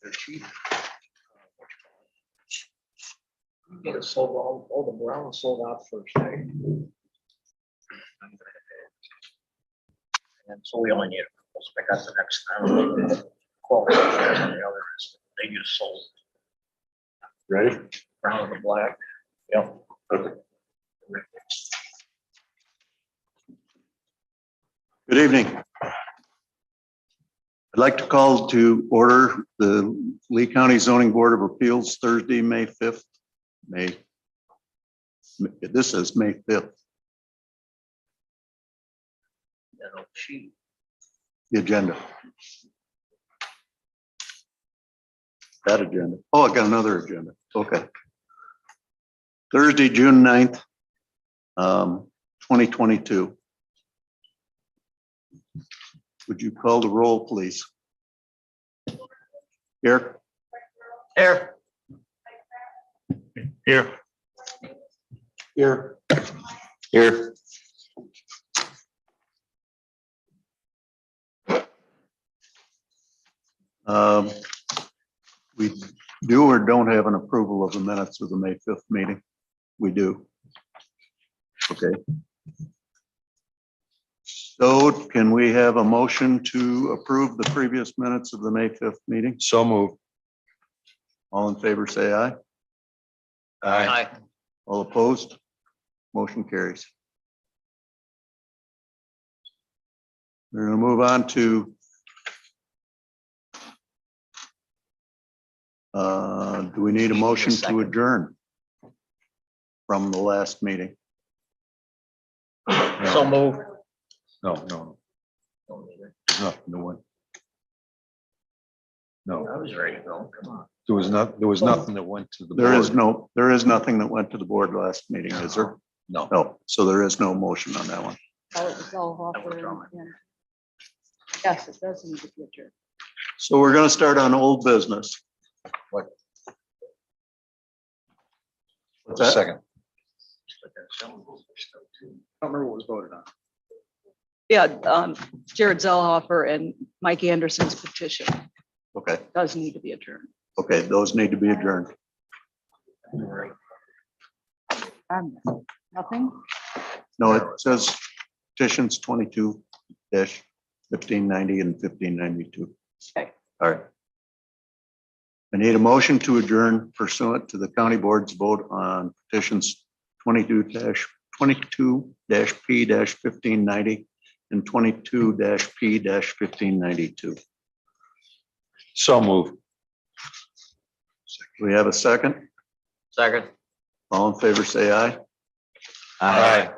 They're cheap. Get it sold all the brown sold out first day. And so we only need a couple. So I got the next time. Quality on the other is they just sold. Ready? Brown and the black. Yep. Okay. Good evening. I'd like to call to order the Lee County Zoning Board of Appeals Thursday, May 5th. This is May 5th. Sheet. The agenda. That agenda. Oh, I got another agenda. Okay. Thursday, June 9th, 2022. Would you call the roll, please? Here. Here. Here. Here. Here. We do or don't have an approval of the minutes of the May 5th meeting? We do. Okay. So can we have a motion to approve the previous minutes of the May 5th meeting? So moved. All in favor, say aye. Aye. All opposed? Motion carries. We're going to move on to do we need a motion to adjourn from the last meeting? So move. No. No one. No, I was ready to go. Come on. there was nothing that went to the board. There is nothing that went to the board last meeting, is there? No. No, so there is no motion on that one. Oh, it was all offered, yeah. Yes, it does need to be adjourned. So we're going to start on old business. What? What's that? Second. I don't remember what was voted on. Yeah, Jared Zellhofer and Mike Anderson's petition Okay, does need to be adjourned. okay, those need to be adjourned. Nothing? No, it says petitions 22-1590 and 1592. Okay. All right. I need a motion to adjourn pursuant to the county board's vote on petitions 22-P-1590 and 22-P-1592. So move. We have a second. Second. All in favor, say aye. Aye.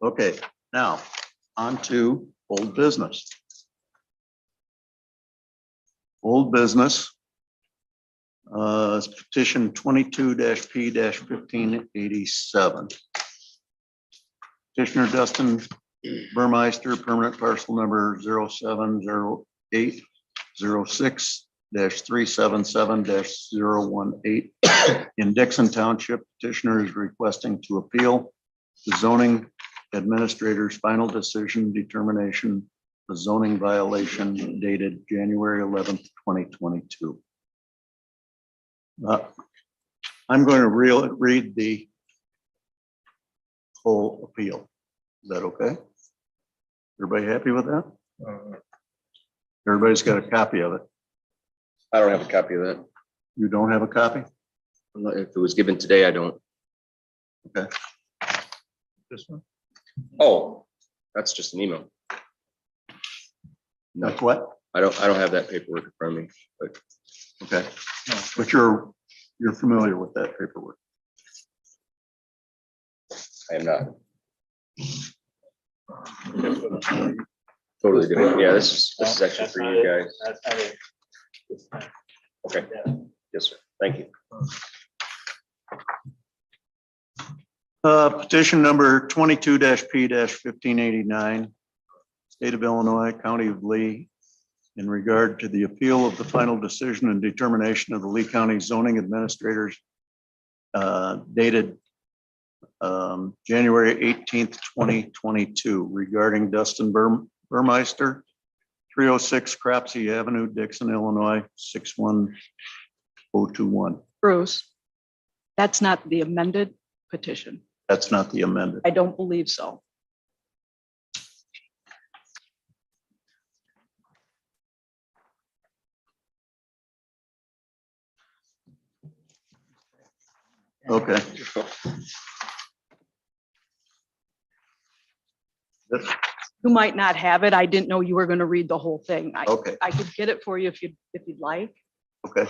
Okay, now on to old business. Old business. Petition 22-P-1587. Petitioner Dustin Burmeister, permanent parcel number 070806-377-018 in Dixon Township. Petitioner is requesting to appeal the zoning administrator's final decision determination, the zoning violation dated January 11th, 2022. I'm going to read the whole appeal. Is that okay? Everybody happy with that? Everybody's got a copy of it. I don't have a copy of that. You don't have a copy? If it was given today, I don't. Okay. This one? Oh, that's just an email. No, That's what? I don't have that paperwork in front of me, but Okay. But you're familiar with that paperwork. I am not. Totally different. Yeah, this is actually for you guys. Okay. Yes, sir. Thank you. Petition number 22-P-1589, State of Illinois, County of Lee, in regard to the appeal of the final decision and determination of the Lee County zoning administrators dated January 18th, 2022 regarding Dustin Burmeister, 306 Cropsey Avenue, Dixon, Illinois, 61021. Bruce, that's not the amended petition. That's not the amended. I don't believe so. Okay. This- You might not have it. I didn't know you were going to read the whole thing. Okay, I could get it for you if you'd like. okay.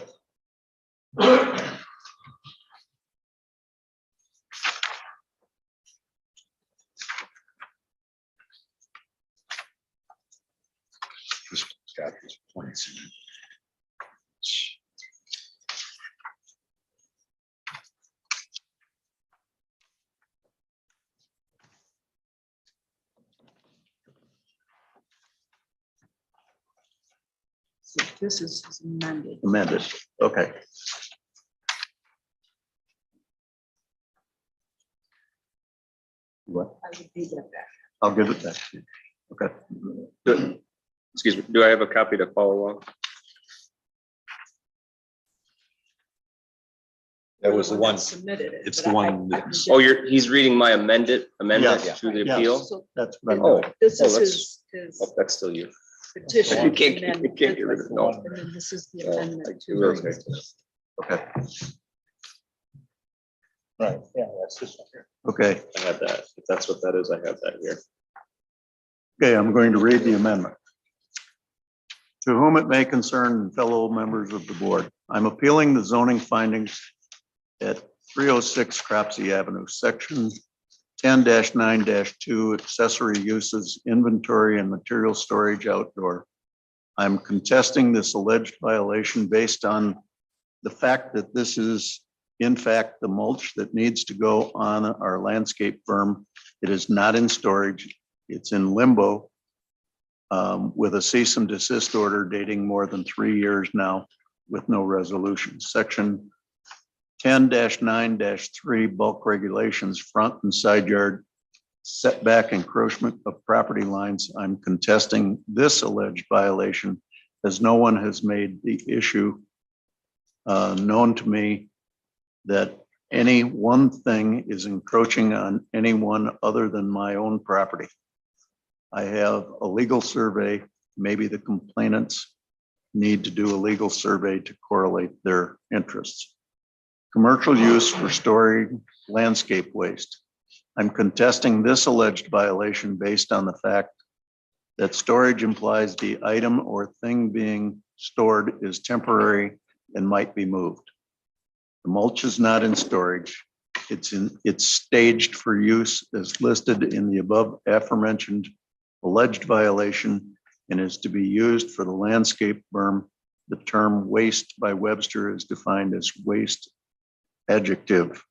So this is amended. Amended. Okay. What? I would need that back. I'll give it back to you. Okay. Excuse me, do I have a copy to follow along? That was the one. Submitted it. It's but the I- one I that's- can Oh, get- he's reading my amendment Yes. to the Yes. appeal? So That's what I'm Oh, doing. this Oh, is that's- his oh, that's still you. petition. You can't- and then you can't get rid of it, no. And then this is the Oh, amendment to. okay. Okay. Right, yeah, that's this one here. Okay. I have that. If that's what that is, I have that here. Okay, I'm going to read the amendment. To whom it may concern, fellow members of the board, I'm appealing the zoning findings at 306 Cropsey Avenue, section 10-9-2, accessory uses, inventory and material storage outdoor. I'm contesting this alleged violation based on the fact that this is in fact the mulch that needs to go on our landscape berm. It is not in storage. It's in limbo with a cease and desist order dating more than 3 years now with no resolution. Section 10-9-3 bulk regulations, front and side yard setback encroachment of property lines. I'm contesting this alleged violation as no one has made the issue known to me that any one thing is encroaching on anyone other than my own property. I have a legal survey. Maybe the complainants need to do a legal survey to correlate their interests. Commercial use for storing landscape waste. I'm contesting this alleged violation based on the fact that storage implies the item or thing being stored is temporary and might be moved. The mulch is not in storage. It's staged for use as listed in the above aforementioned alleged violation and is to be used for the landscape berm. The term waste by Webster is defined as waste adjective,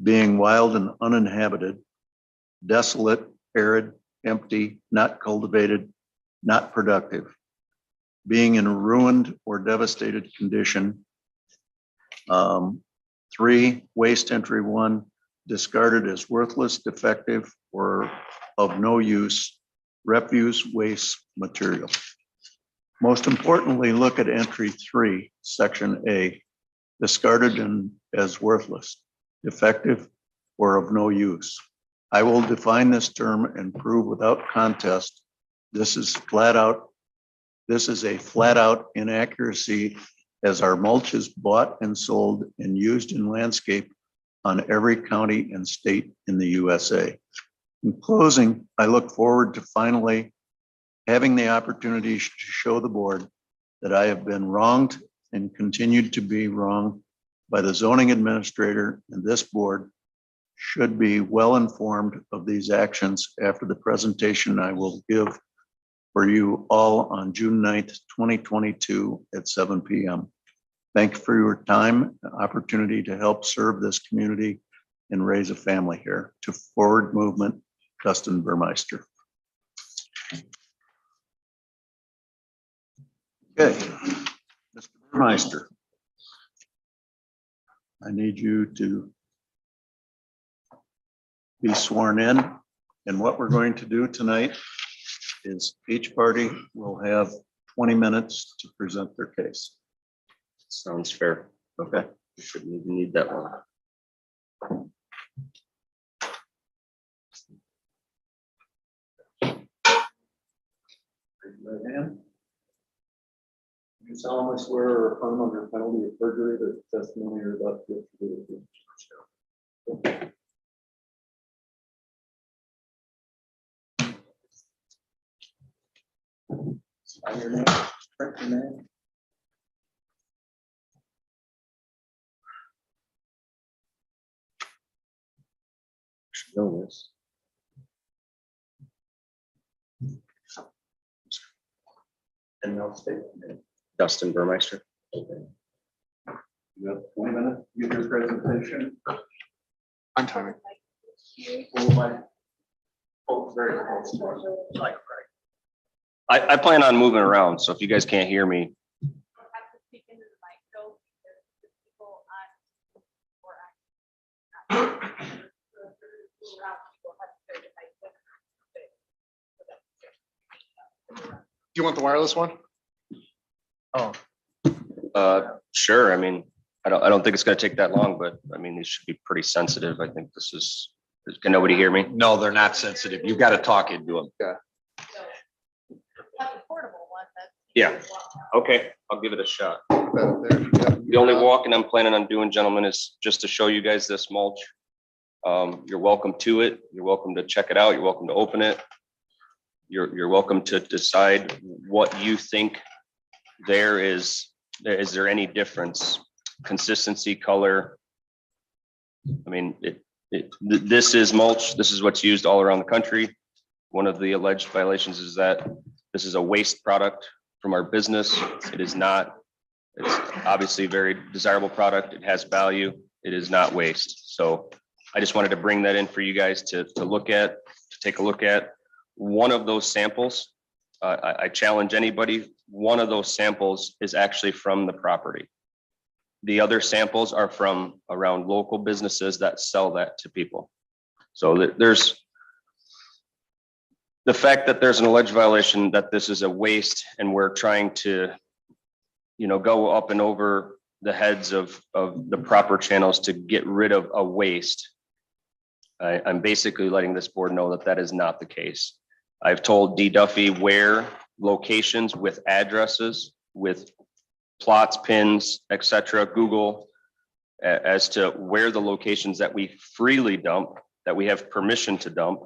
being wild and uninhabited, desolate, arid, empty, not cultivated, not productive, being in a ruined or devastated condition. 3, waste entry 1, discarded as worthless, defective, or of no use, refuse, waste material. Most importantly, look at entry 3, section A, discarded and as worthless, defective, or of no use. I will define this term and prove without contest. This is a flat out inaccuracy, as our mulch is bought and sold and used in landscape on every county and state in the USA. In closing, I look forward to finally having the opportunity to show the board that I have been wronged and continued to be wrong by the zoning administrator, and this board should be well informed of these actions after the presentation I will give for you all on June 9th, 2022 at 7 p.m. Thank you for your time and opportunity to help serve this community and raise a family here. To Forward Movement, Dustin Burmeister. Okay, Mr. Burmeister, I need you to be sworn in. And what we're going to do tonight is each party will have 20 minutes to present their case. Sounds fair. Okay. You shouldn't even need that one. Raise your right hand. You solemnly swear or affirm under penalty of perjury that the testimony you're about to give is the truth. Sign your name, print your name. Should know this. And now state your name. Dustin Burmeister. You have 20 minutes to give your presentation. I'm timing. Followed by folks very close to us. Like, I plan on moving around, so if you guys can't hear me, Have to speak into the mic though, because the people on. Do you want the wireless one? Oh, sure. I mean, I don't think it's gonna take that long, but I mean, these should be pretty sensitive. I think this is, can nobody hear me? No, they're not sensitive. You've got to talk into them. Have a portable one that's. Yeah. Okay, I'll give it a shot. there. The only walking I'm planning on doing, gentlemen, is just to show you guys this mulch. You're welcome to it. You're welcome to check it out. You're welcome to open it. You're welcome to decide what you think there is. Is there any difference? Consistency, color? I mean, this is mulch. This is what's used all around the country. One of the alleged violations is that this is a waste product from our business. It is not. It's obviously a very desirable product. It has value. It is not waste. So I just wanted to bring that in for you guys to look at, to take a look at. One of those samples, I challenge anybody, one of those samples is actually from the property. The other samples are from around local businesses that sell that to people. So there's the fact that there's an alleged violation, that this is a waste, and we're trying to, go up and over the heads of the proper channels to get rid of a waste. I'm basically letting this board know that that is not the case. I've told D. Duffy where locations with addresses, with plots, pins, etc., Google, as to where the locations that we freely dump, that we have permission to dump,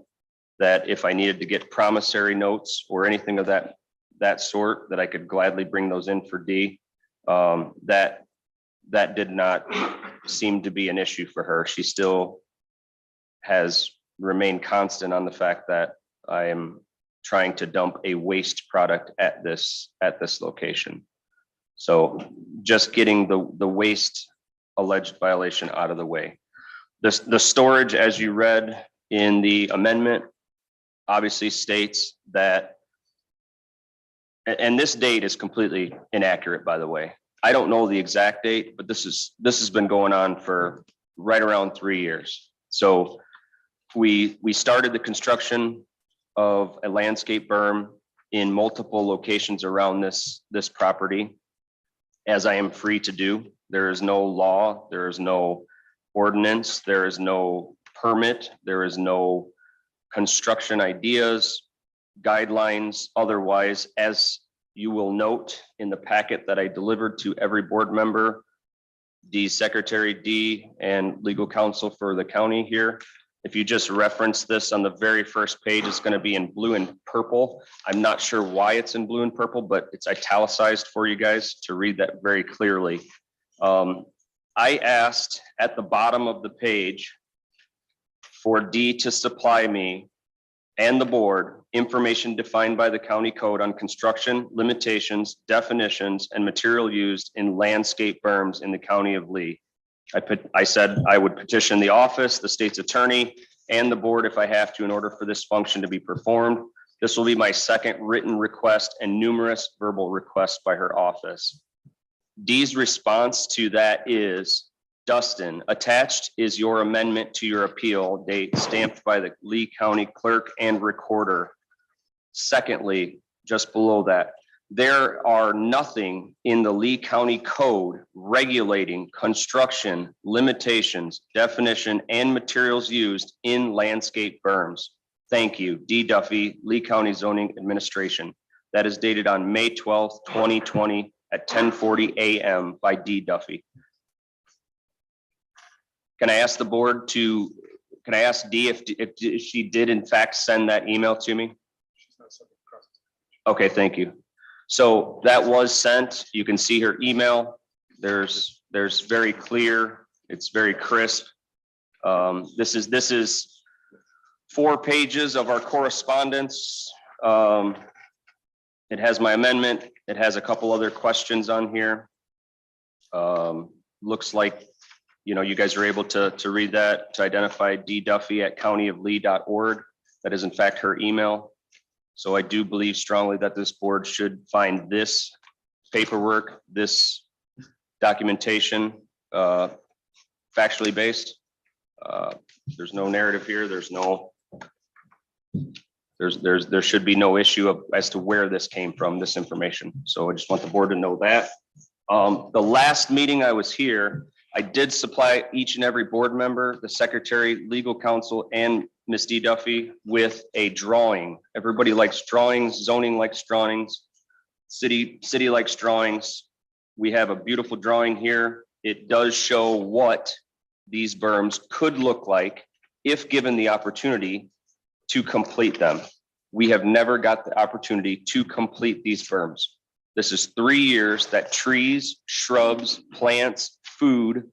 that if I needed to get promissory notes or anything of that sort, that I could gladly bring those in for D. That did not seem to be an issue for her. She still has remained constant on the fact that I am trying to dump a waste product at this location. So just getting the waste alleged violation out of the way. The storage, as you read in the amendment, obviously states that, and this date is completely inaccurate, by the way. I don't know the exact date, but this has been going on for right around 3 years. So we started the construction of a landscape berm in multiple locations around this property, as I am free to do. There is no law, there is no ordinance, there is no permit, there is no construction ideas, guidelines, otherwise, as you will note in the packet that I delivered to every board member, D's secretary, D, and legal counsel for the county here. If you just reference this on the very first page, it's going to be in blue and purple. I'm not sure why it's in blue and purple, but it's italicized for you guys to read that very clearly. I asked at the bottom of the page for D to supply me and the board information defined by the county code on construction, limitations, definitions, and material used in landscape berms in the county of Lee. I said I would petition the office, the state's attorney, and the board if I have to in order for this function to be performed. This will be my second written request and numerous verbal requests by her office. D's response to that is, Dustin, attached is your amendment to your appeal date stamped by the Lee County clerk and recorder. Secondly, just below that, There are nothing in the Lee County Code regulating construction, limitations, definition, and materials used in landscape berms. Thank you, D. Duffy, Lee County Zoning Administration. That is dated on May 12th, 2020 at 10:40 a.m. by D. Duffy. Can I ask the board to, can I ask D if she did in fact send that email to me? Okay, thank you. So that was sent. You can see her email. There's very clear, it's very crisp. This is 4 pages of our correspondence. It has my amendment. It has a couple other questions on here. Looks like, you know, you guys are able to read that, to identify D. Duffy at countyoflee.org. That is in fact her email. So I do believe strongly that this board should find this paperwork, this documentation, factually based. There's no narrative here. There should be no issue as to where this came from, this information. So I just want the board to know that. The last meeting I was here, I did supply each and every board member, the secretary, legal counsel, and Ms. D. Duffy with a drawing. Everybody likes drawings, zoning likes drawings, city likes drawings. We have a beautiful drawing here. It does show what these berms could look like if given the opportunity to complete them. We have never got the opportunity to complete these berms. This is 3 years that trees, shrubs, plants, food,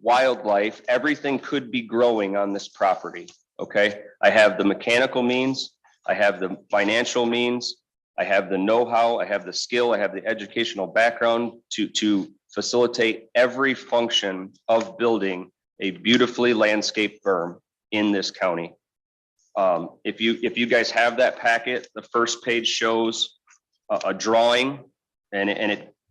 wildlife, everything could be growing on this property, okay? I have the mechanical means, I have the financial means, I have the know-how, I have the skill, I have the educational background to facilitate every function of building a beautifully landscaped berm in this county. If you guys have that packet, the first page shows a drawing, and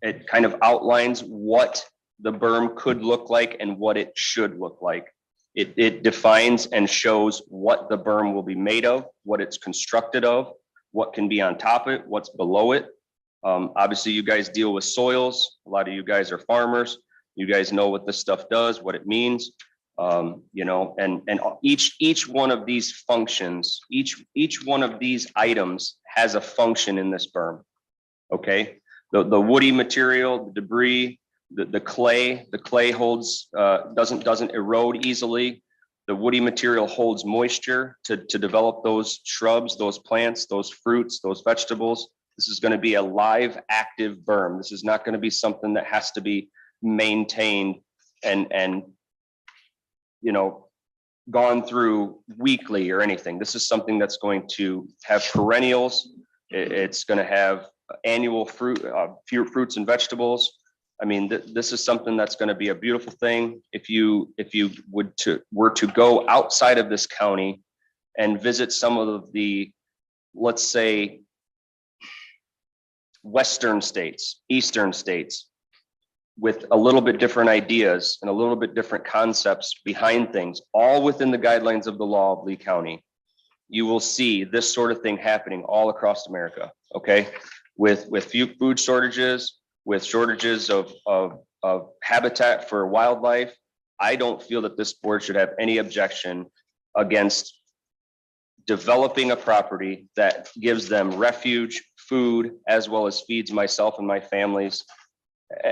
it kind of outlines what the berm could look like and what it should look like. It defines and shows what the berm will be made of, what it's constructed of, what can be on top of it, what's below it. Obviously, you guys deal with soils. A lot of you guys are farmers. You guys know what this stuff does, what it means. You know, and each one of these functions, each one of these items has a function in this berm. Okay, the woody material, the debris, the clay holds doesn't erode easily. The woody material holds moisture to develop those shrubs, those plants, those fruits, those vegetables. This is going to be a live, active berm. This is not going to be something that has to be maintained and you know, gone through weekly or anything. This is something that's going to have perennials. It's going to have annual fruits and vegetables. I mean, this is something that's going to be a beautiful thing. If you were to go outside of this county and visit some of the, let's say, western states, eastern states, with a little bit different ideas and a little bit different concepts behind things, all within the guidelines of the law of Lee County, you will see this sort of thing happening all across America. Okay, with few food shortages, with shortages of habitat for wildlife, I don't feel that this board should have any objection against developing a property that gives them refuge, food, as well as feeds myself and my families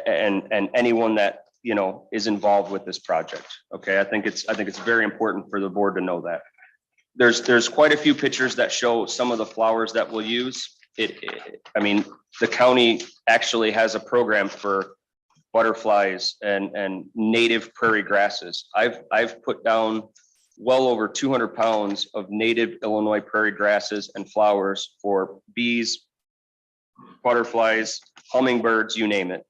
and anyone that, you know, is involved with this project. Okay, I think it's very important for the board to know that. There's quite a few pictures that show some of the flowers that we'll use. I mean, the county actually has a program for butterflies and native prairie grasses. I've put down well over 200 pounds of native Illinois prairie grasses and flowers for bees, butterflies, hummingbirds, you name it.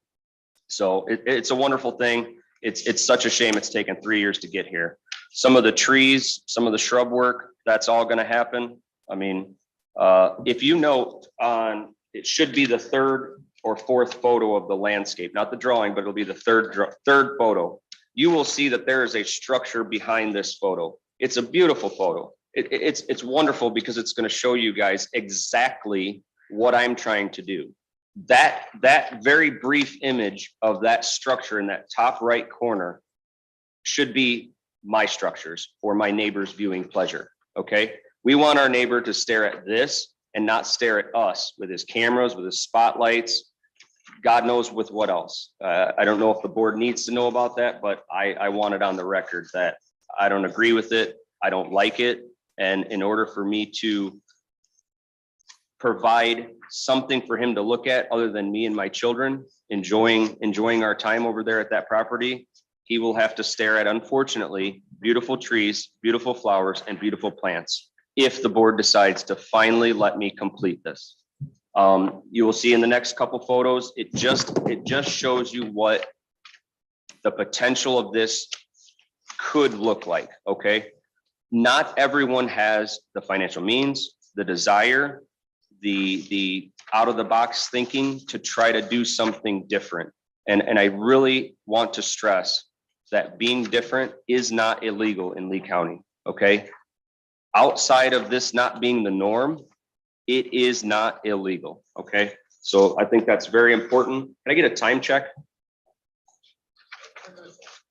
So it's a wonderful thing. It's such a shame it's taken 3 years to get here. Some of the trees, some of the shrub work, that's all going to happen. I mean, if you note on, it should be the third or fourth photo of the landscape, not the drawing, but it'll be the third photo. You will see that there is a structure behind this photo. It's a beautiful photo. It's wonderful because it's going to show you guys exactly what I'm trying to do. That very brief image of that structure in that top right corner should be my structures for my neighbor's viewing pleasure, okay? We want our neighbor to stare at this and not stare at us with his cameras, with his spotlights, God knows with what else. I don't know if the board needs to know about that, but I want it on the record that I don't agree with it. I don't like it. And in order for me to provide something for him to look at other than me and my children enjoying our time over there at that property, he will have to stare at, unfortunately, beautiful trees, beautiful flowers, and beautiful plants if the board decides to finally let me complete this. You will see in the next couple photos, it just shows you what the potential of this could look like, okay? Not everyone has the financial means, the desire, the out of the box thinking to try to do something different. And I really want to stress that being different is not illegal in Lee County, okay? Outside of this not being the norm, it is not illegal, okay? So I think that's very important. Can I get a time check?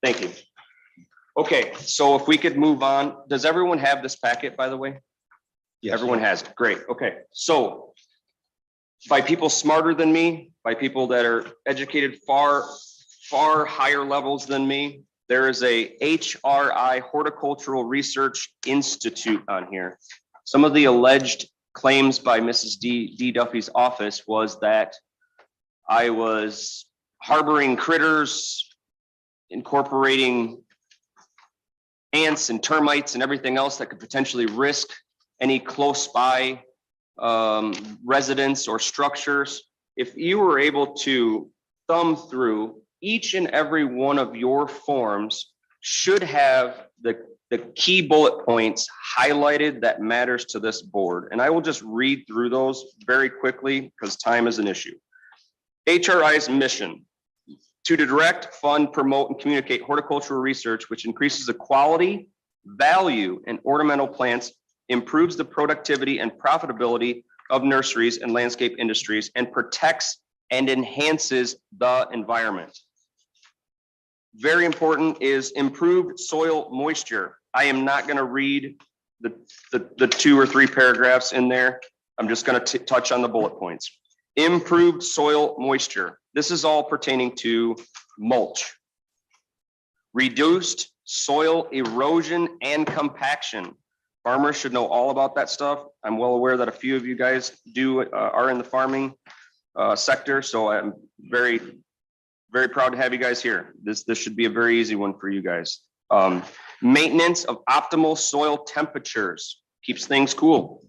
Thank you. Okay, so if we could move on. Does everyone have this packet, by the way? Yes. Everyone has it. Great. Okay, so by people smarter than me, by people that are educated far higher levels than me, there is a HRI, Horticultural Research Institute on here. Some of the alleged claims by Mrs. D. Duffy's office was that I was harboring critters, incorporating ants and termites and everything else that could potentially risk any close by residents or structures. If you were able to thumb through each and every one of your forms, should have the key bullet points highlighted that matters to this board. And I will just read through those very quickly because time is an issue. HRI's mission: to direct, fund, promote, and communicate horticultural research, which increases the quality, value, and ornamental plants, improves the productivity and profitability of nurseries and landscape industries, and protects and enhances the environment. Very important is improved soil moisture. I am not going to read the 2 or 3 paragraphs in there. I'm just going to touch on the bullet points. Improved soil moisture. This is all pertaining to mulch. Reduced soil erosion and compaction. Farmers should know all about that stuff. I'm well aware that a few of you guys are in the farming sector, so I'm very proud to have you guys here. This should be a very easy one for you guys. Maintenance of optimal soil temperatures keeps things cool.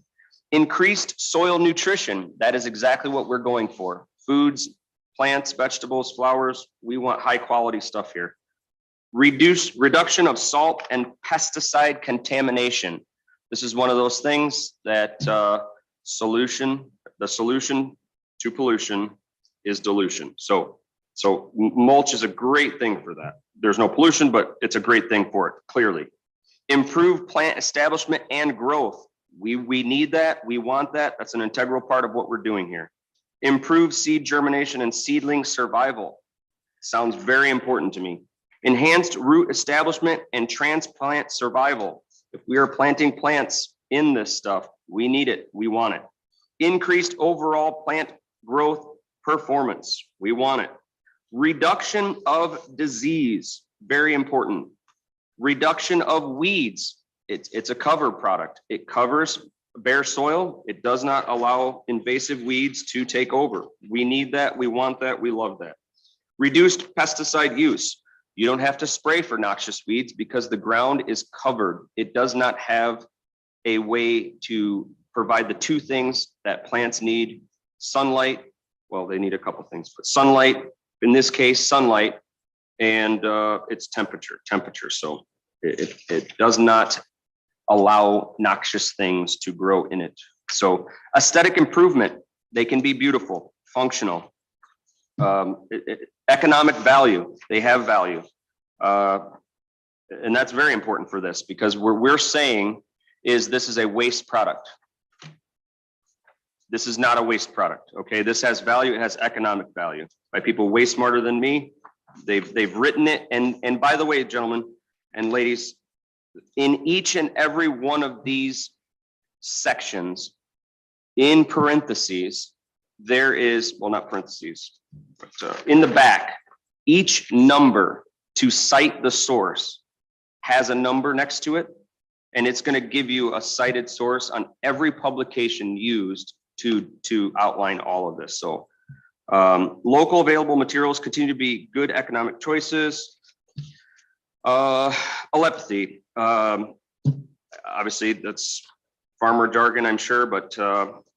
Increased soil nutrition. That is exactly what we're going for. Foods, plants, vegetables, flowers. We want high quality stuff here. Reduction of salt and pesticide contamination. This is one of those things that the solution to pollution is dilution. So mulch is a great thing for that. There's no pollution, but it's a great thing for it, clearly. Improve plant establishment and growth. We need that. We want that. That's an integral part of what we're doing here. Improve seed germination and seedling survival. Sounds very important to me. Enhanced root establishment and transplant survival. If we are planting plants in this stuff, we need it. We want it. Increased overall plant growth performance. We want it. Reduction of disease. Very important. Reduction of weeds. It's a cover product. It covers bare soil. It does not allow invasive weeds to take over. We need that. We want that. We love that. Reduced pesticide use. You don't have to spray for noxious weeds because the ground is covered. It does not have a way to provide the 2 things that plants need: sunlight. Well, they need a couple things, but sunlight, in this case, sunlight, and it's temperature. So it does not allow noxious things to grow in it. So aesthetic improvement, they can be beautiful, functional. Economic value, they have value. And that's very important for this because we're saying is this is a waste product. This is not a waste product, okay? This has value, it has economic value. By people way smarter than me, they've written it. And by the way, gentlemen and ladies, in each and every one of these sections, in parentheses, there is, well, not parentheses, but in the back, each number to cite the source has a number next to it. And it's going to give you a cited source on every publication used to outline all of this. So local available materials continue to be good economic choices. Alepathy, obviously that's farmer jargon, I'm sure, but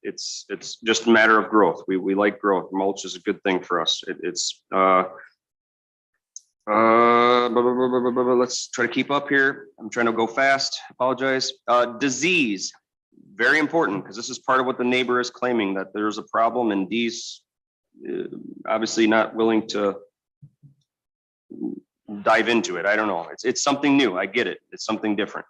it's just a matter of growth. We like growth. Mulch is a good thing for us. Let's try to keep up here. I'm trying to go fast. Apologize. Disease, very important, because this is part of what the neighbor is claiming, that there's a problem, and these obviously not willing to dive into it. I don't know. It's something new. I get it. It's something different.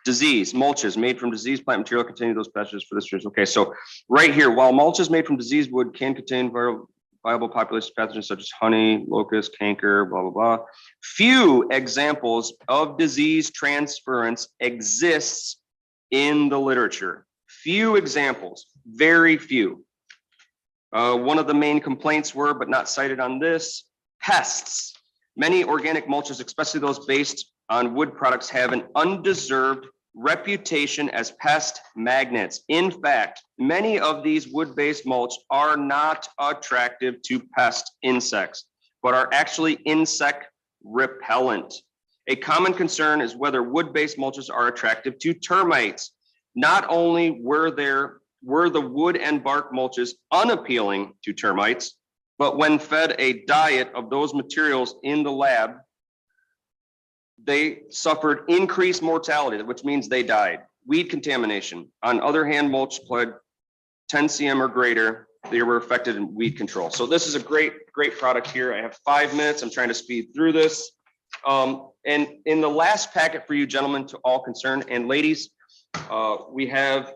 Disease, mulches made from diseased plant material containing those pathogens for this reason. Okay, so right here, while mulches made from diseased wood can contain viable population pathogens such as honey, locust, canker, blah, blah, blah. Few examples of disease transference exists in the literature. Few examples, very few. One of the main complaints were, but not cited on this, pests. Many organic mulches, especially those based on wood products, have an undeserved reputation as pest magnets. In fact, many of these wood-based mulch are not attractive to pest insects, but are actually insect repellent. A common concern is whether wood-based mulches are attractive to termites. Not only were the wood and bark mulches unappealing to termites, but when fed a diet of those materials in the lab, they suffered increased mortality, which means they died. Weed contamination. On the other hand, mulch applied 10 cm or greater, they were affected in weed control. So this is a great product here. I have 5 minutes. I'm trying to speed through this. And in the last packet for you gentlemen, to all concerned, and ladies, we have,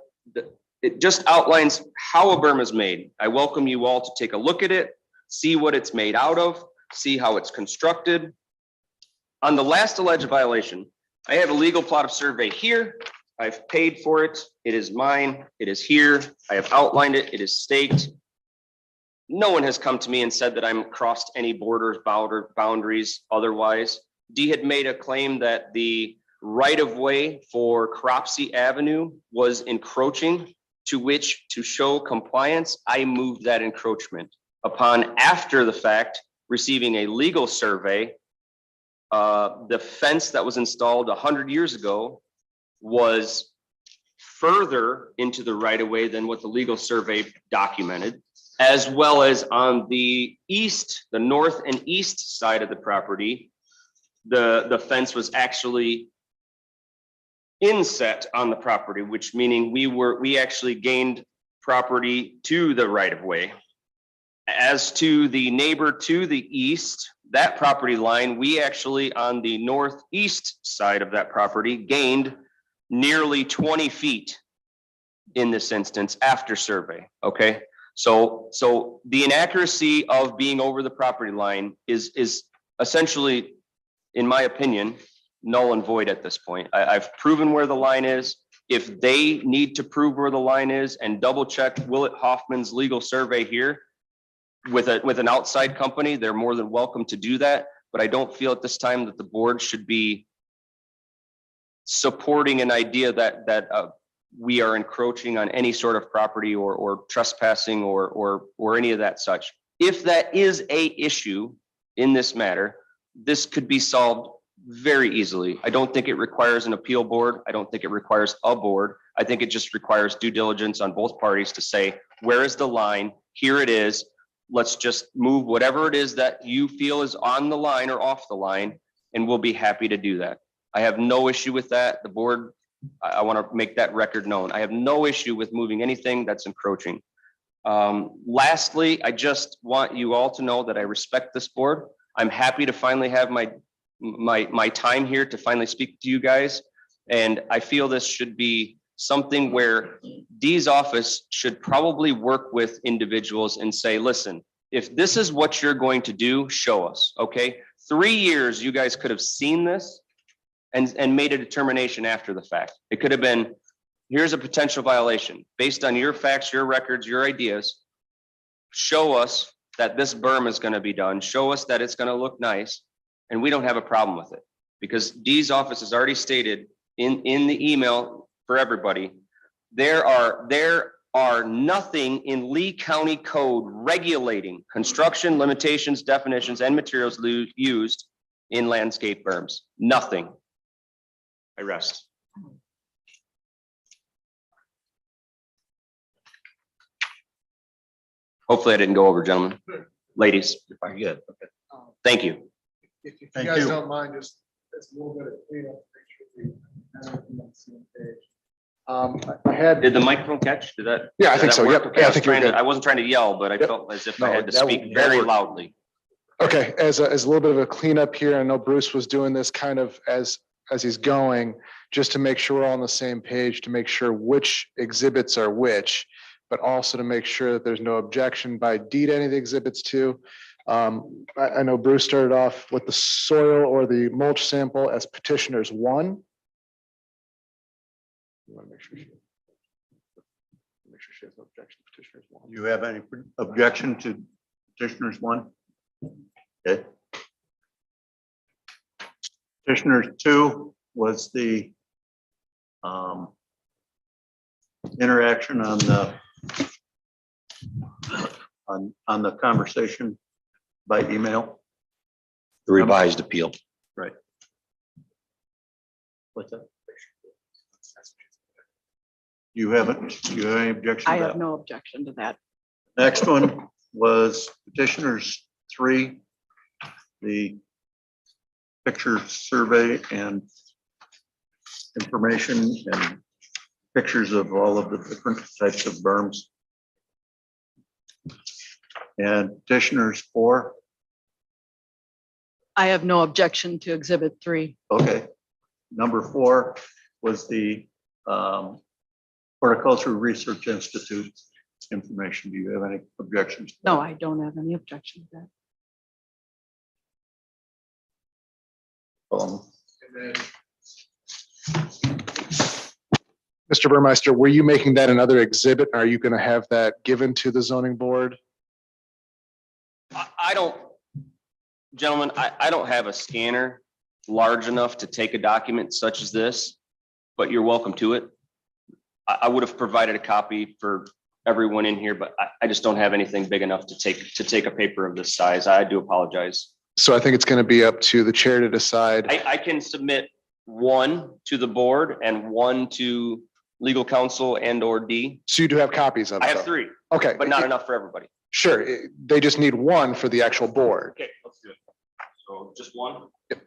it just outlines how a berm is made. I welcome you all to take a look at it, see what it's made out of, see how it's constructed. On the last alleged violation, I have a legal plot of survey here. I've paid for it. It is mine. It is here. I have outlined it. It is staked. No one has come to me and said that I'm crossed any borders, boundaries otherwise. Dee had made a claim that the right of way for Cropsey Avenue was encroaching, to which, to show compliance, I moved that encroachment. Upon, after the fact, receiving a legal survey, the fence that was installed 100 years ago was further into the right of way than what the legal survey documented, as well as on the east, the north and east side of the property, the fence was actually inset on the property, which meaning we actually gained property to the right of way. As to the neighbor to the east, that property line, we actually on the northeast side of that property gained nearly 20 feet in this instance after survey. Okay, so the inaccuracy of being over the property line is essentially, in my opinion, null and void at this point. I've proven where the line is. If they need to prove where the line is and double check Willett Hoffman's legal survey here with an outside company, they're more than welcome to do that. But I don't feel at this time that the board should be supporting an idea that we are encroaching on any sort of property or trespassing or any of that such. If that is a issue in this matter, this could be solved very easily. I don't think it requires an appeal board. I don't think it requires a board. I think it just requires due diligence on both parties to say, where is the line? Here it is. Let's just move whatever it is that you feel is on the line or off the line, and we'll be happy to do that. I have no issue with that. The board, I want to make that record known. I have no issue with moving anything that's encroaching. Lastly, I just want you all to know that I respect this board. I'm happy to finally have my time here to finally speak to you guys. And I feel this should be something where Dee's office should probably work with individuals and say, listen, if this is what you're going to do, show us, okay? 3 years, you guys could have seen this and made a determination after the fact. It could have been, here's a potential violation. Based on your facts, your records, your ideas, show us that this berm is gonna be done. Show us that it's gonna look nice, and we don't have a problem with it. Because Dee's office has already stated in the email for everybody, there are nothing in Lee County Code regulating construction limitations, definitions, and materials used in landscape berms. Nothing. I rest. Hopefully I didn't go over, gentlemen, ladies. You're good. Thank you. If you Thank guys you. don't mind, just a little bit of cleanup. Make sure we have everything on the same page. I had. Did the microphone catch? Did that? Yeah, I did think that so. work? Yep. Okay, Yeah, I was think you're trying to- good. I wasn't trying to yell, but I Yep. felt as if No, I had to that- speak that very worked. loudly. Okay, as a little bit of a cleanup here, I know Bruce was doing this kind of as he's going, just to make sure we're all on the same page, to make sure which exhibits are which, but also to make sure that there's no objection by deed to any of the exhibits too. I know Bruce started off with the soil or the mulch sample as petitioners 1. You want to make sure she has no objection to petitioners 1. You have any objection to petitioners 1? Okay. Petitioners 2 was the interaction on the conversation by email. The revised appeal. Right. What's that? You have any objection I to have that? no objection to that. Next one was petitioners 3, the picture survey and information and pictures of all of the different types of berms. And petitioners 4, I have no objection to exhibit 3. okay. Number 4 was the Horticultural Research Institute information. Do you have any objections? to that? No, I don't have any objection to that. Mr. Burmeister, were you making that another exhibit? Are you going to have that given to the zoning board? I don't, gentlemen, I don't have a scanner large enough to take a document such as this, but you're welcome to it. I would have provided a copy for everyone in here, but I just don't have anything big enough to take a paper of this size. I do apologize. So I think it's going to be up to the chair to decide. I can submit 1 to the board and 1 to legal counsel and or D. So you do have copies of it? I have though? 3, Okay. but not enough for everybody. Sure. They just need 1 for the actual board. Okay, let's do it. So just 1? Yep.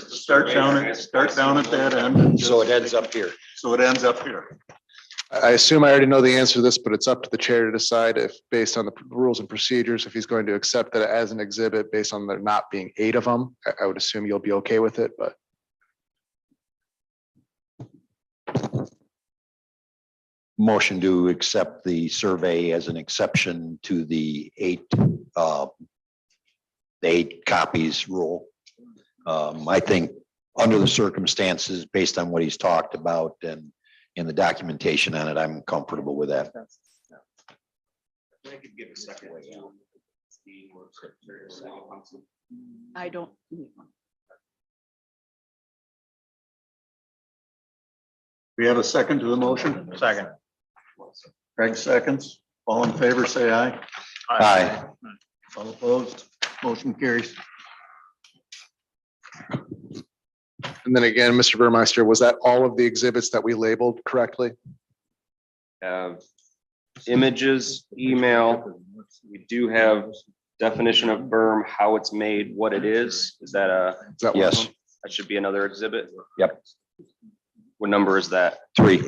Start down at that end. and So it just- ends up here. So it ends up here. I assume I already know the answer to this, but it's up to the chair to decide if, based on the rules and procedures, if he's going to accept it as an exhibit based on there not being 8 of them. I would assume you'll be okay with it, but. Motion to accept the survey as an exception to the 8 copies rule. I think under the circumstances, based on what he's talked about and in the documentation on it, I'm comfortable with that. I don't need one. We have a second to the motion? Second. Craig seconds. All in favor, say aye. Aye. All opposed, motion carries. And then again, Mr. Burmeister, was that all of the exhibits that we labeled correctly? Images, email. We do have definition of berm, how it's made, what it is. Is that Is that one of Yes, them? that should be another exhibit? Yep. What number is that? 3.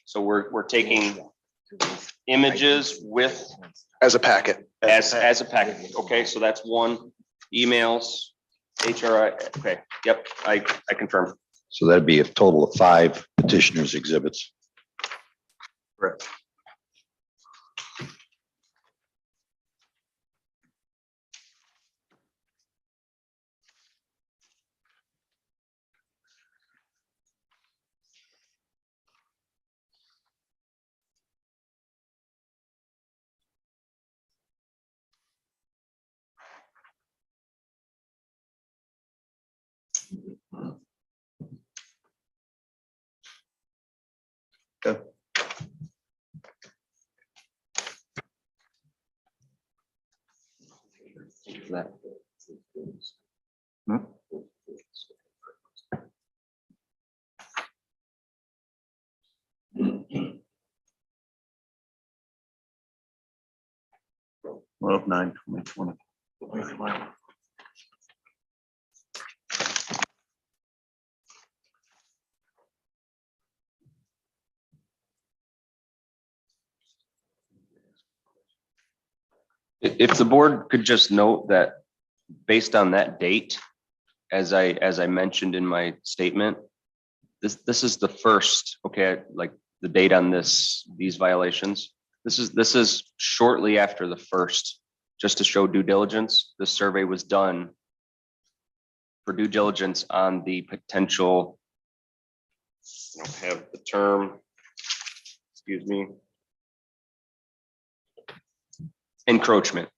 So we're taking images with As a packet. as a package. Okay, so that's 1. Emails, HRI. Okay, yep, I confirm. So that'd be a total of 5 petitioner's exhibits. Correct. Okay. Hmm? Well, 9/2020. If the board could just note that based on that date, as I mentioned in my statement, this is the first, okay, like the date on these violations. This is shortly after the first, just to show due diligence. The survey was done for due diligence on the potential, I don't have the term, excuse me, encroachment,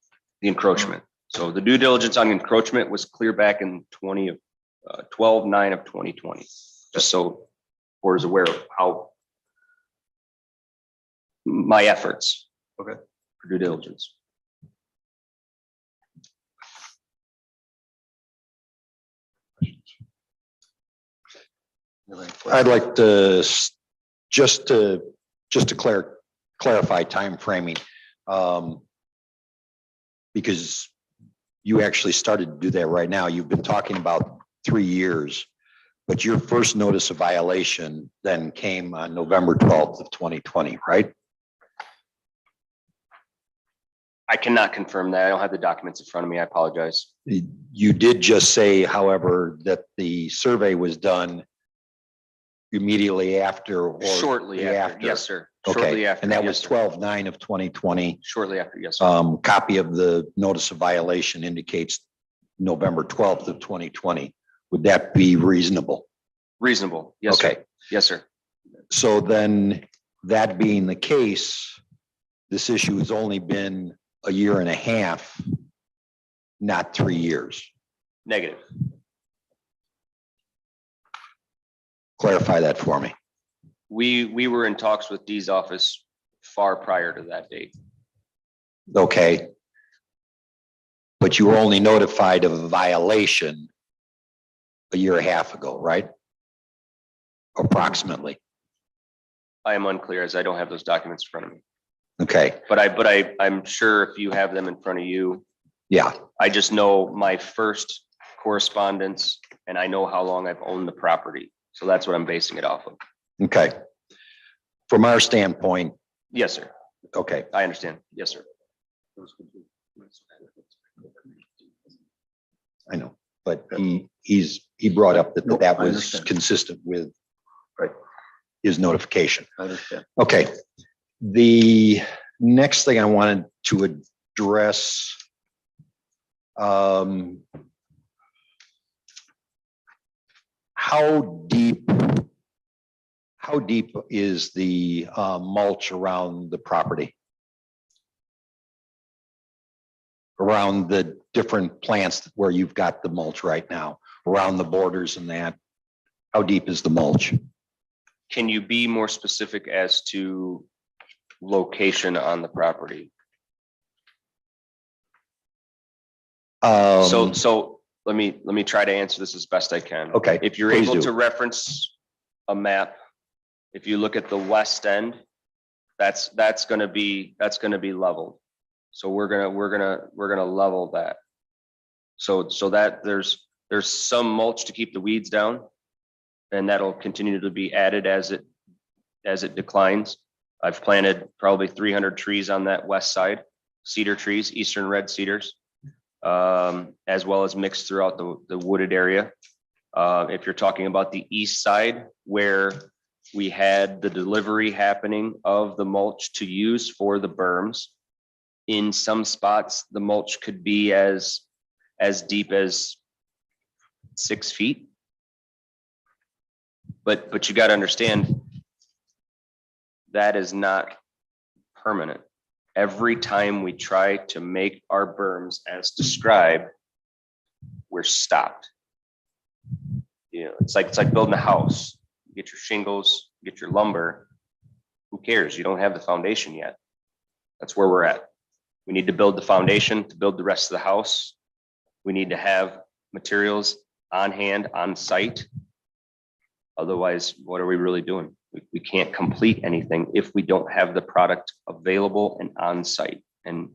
the encroachment. So the due diligence on encroachment was clear back in 12/9 of 2020, just so board is aware of how my efforts. Okay. For due diligence. I'd like to, just to clarify time framing. Because you actually started to do that right now. You've been talking about 3 years, but your first notice of violation then came on November 12th of 2020, right? I cannot confirm that. I don't have the documents in front of me. I apologize. You did just say, however, that the survey was done immediately after or Shortly after. Yes, sir. Okay, Shortly after. and that yes, was sir. 12/9 of 2020. Shortly after, yes, sir. Copy of the notice of violation indicates November 12th of 2020. Would that be reasonable? Reasonable. Yes, Okay. sir. Yes, sir. So then, that being the case, this issue has only been a year and a half, not 3 years. Negative. Clarify that for me. We were in talks with Dee's office far prior to that date. Okay. But you were only notified of a violation a year and a half ago, right? Approximately. I am unclear as I don't have those documents in front of me. Okay, But I'm sure if you have them in front of you, yeah, I just know my first correspondence and I know how long I've owned the property. So that's what I'm basing it off of. okay. From our standpoint, Yes, sir. okay, I understand. Yes, sir. I know, but he brought up that Nope, that I was understand. consistent with Right. his notification. I understand. Okay, the next thing I wanted to address, how deep is the mulch around the property? Around the different plants where you've got the mulch right now, around the borders and that? How deep is the mulch? Can you be more specific as to location on the property? So let me try to answer this as best I can. Okay, If you're please able do. to reference a map, if you look at the west end, that's gonna be leveled. So we're gonna level that. So that there's some mulch to keep the weeds down. And that'll continue to be added as it declines. I've planted probably 300 trees on that west side, cedar trees, eastern red cedars, as well as mixed throughout the wooded area. If you're talking about the east side where We had the delivery happening of the mulch to use for the berms. In some spots, the mulch could be as deep as 6 feet. But you got to understand, that is not permanent. Every time we try to make our berms as described, we're stopped. You know, it's like building a house. You get your shingles, you get your lumber. Who cares? You don't have the foundation yet. That's where we're at. We need to build the foundation to build the rest of the house. We need to have materials on hand, on site. Otherwise, what are we really doing? We can't complete anything if we don't have the product available and on site. And,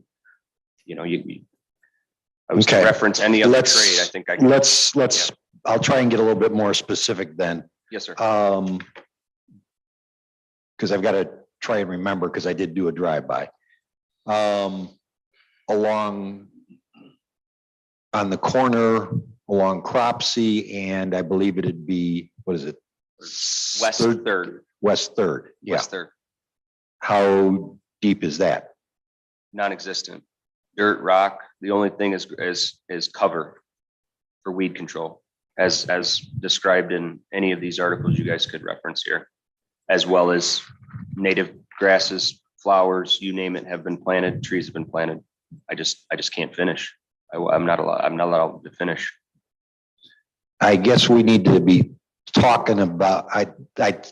you know, I was to Okay. reference any other Let's- trade. I think I can. Let's, I'll try and get a little bit more specific then. Yes, sir. Because I've got to try and remember, because I did do a drive-by. Along on the corner along Cropsey, and I believe it'd be, what is it? West Third. West Third, yeah. West Third, How deep is that? non-existent. Dirt, rock. The only thing is cover for weed control, as described in any of these articles you guys could reference here, as well as native grasses, flowers, you name it, have been planted, trees have been planted. I just can't finish. I'm not allowed to finish. I guess we need to be talking about,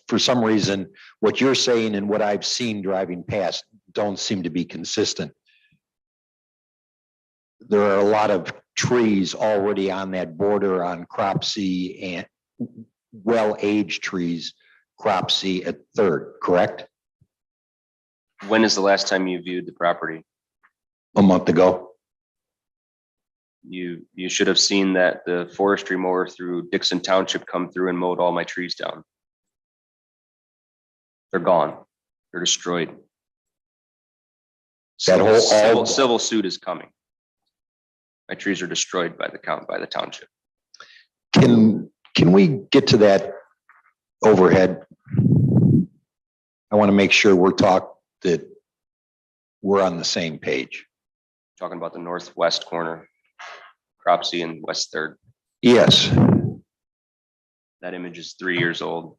for some reason, what you're saying and what I've seen driving past don't seem to be consistent. There are a lot of trees already on that border on Cropsey and well-aged trees, Cropsey at Third, correct? When is the last time you viewed the property? A month ago. You should have seen that the forestry mower through Dixon Township come through and mowed all my trees down. They're gone. They're destroyed. That whole- Civil suit is coming. My trees are destroyed by the township. Can we get to that overhead? I want to make sure that we're on the same page. Talking about the northwest corner, Cropsey and West Third. Yes, That image is 3 years old.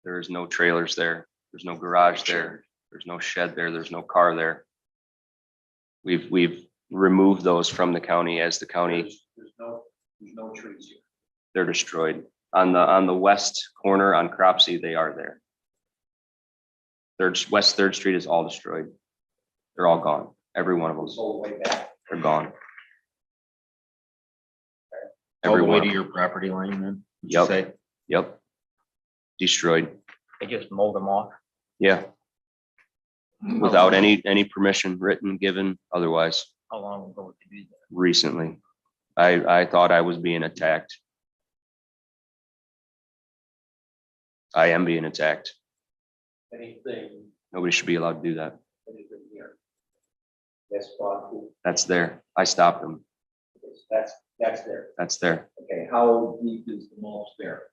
There is no trailers there. There's no garage there. There's no shed there. There's no car there. We've removed those from the county as the county. There's no trees here. They're destroyed. On the west corner on Cropsey, they are there. West Third Street is all destroyed. They're all gone. Every one of them. All the way back. They're gone. All the Every way one. to your property line then? would you Yep. say? Yep. Destroyed. They just mowed them off. Yeah. Without any permission written, given, otherwise. How long ago did you do that? Recently. I thought I was being attacked. I am being attacked. Anything, Nobody should be allowed to do that. anything here? That's possible. That's there. I stopped them. That's there. That's there. Okay, how deep is the mulch there?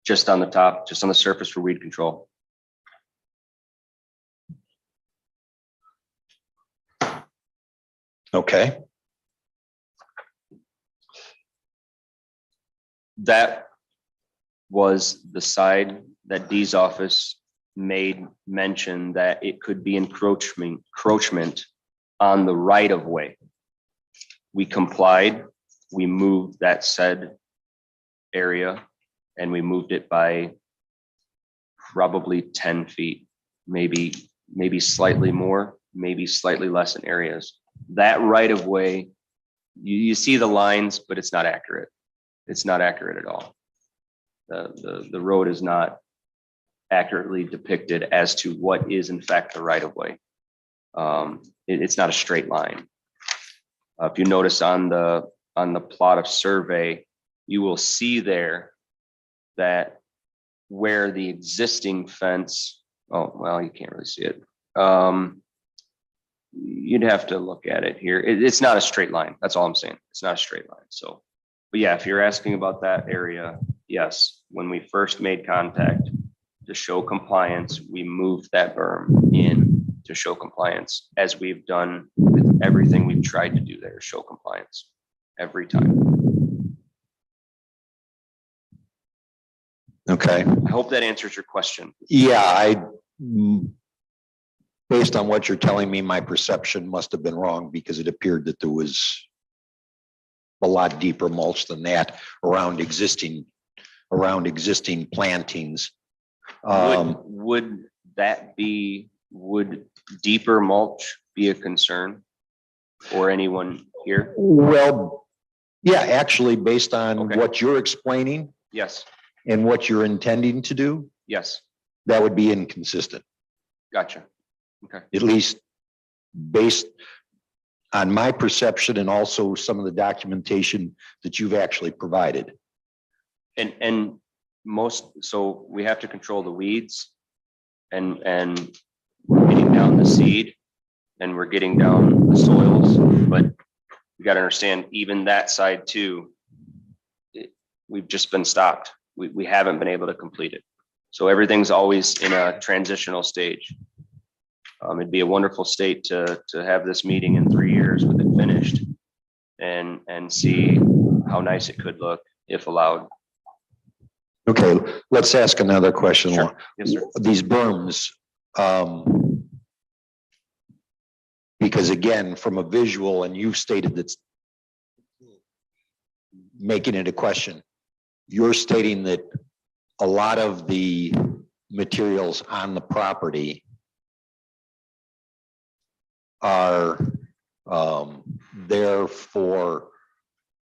Just on the top, just on the surface for weed control. okay. That was the side that Dee's office made mention that it could be encroachment on the right of way. We complied, we moved that said area and we moved it by probably 10 feet, maybe slightly more, maybe slightly less in areas. That right of way, you see the lines, but it's not accurate. It's not accurate at all. The road is not accurately depicted as to what is in fact the right of way. It's not a straight line. If you notice on the plot of survey, you will see there that where the existing fence, oh, well, you can't really see it. You'd have to look at it here. It's not a straight line. That's all I'm saying. It's not a straight line. So, but yeah, if you're asking about that area, yes, when we first made contact to show compliance, we moved that berm in to show compliance, as we've done with everything we've tried to do there, show compliance every time. Okay. I hope that answers your question. Yeah, based on what you're telling me, my perception must have been wrong because it appeared that there was a lot deeper mulch than that around existing plantings. Would deeper mulch be a concern for anyone here? Well, yeah, actually, based on Okay. what you're explaining Yes, and what you're intending to do, yes, that would be inconsistent, gotcha. at least based on my perception and also some of the documentation that you've actually provided. And so we have to control the weeds and we're getting down the seed and we're getting down the soils, but you got to understand even that side too, we've just been stopped. We haven't been able to complete it. So everything's always in a transitional stage. It'd be a wonderful state to have this meeting in 3 years with it finished and see how nice it could look if allowed. Okay, let's ask another question. Sure. Yes, sir. These berms, because again, from a visual, and you've stated that's making it a question, you're stating that a lot of the materials on the property are there for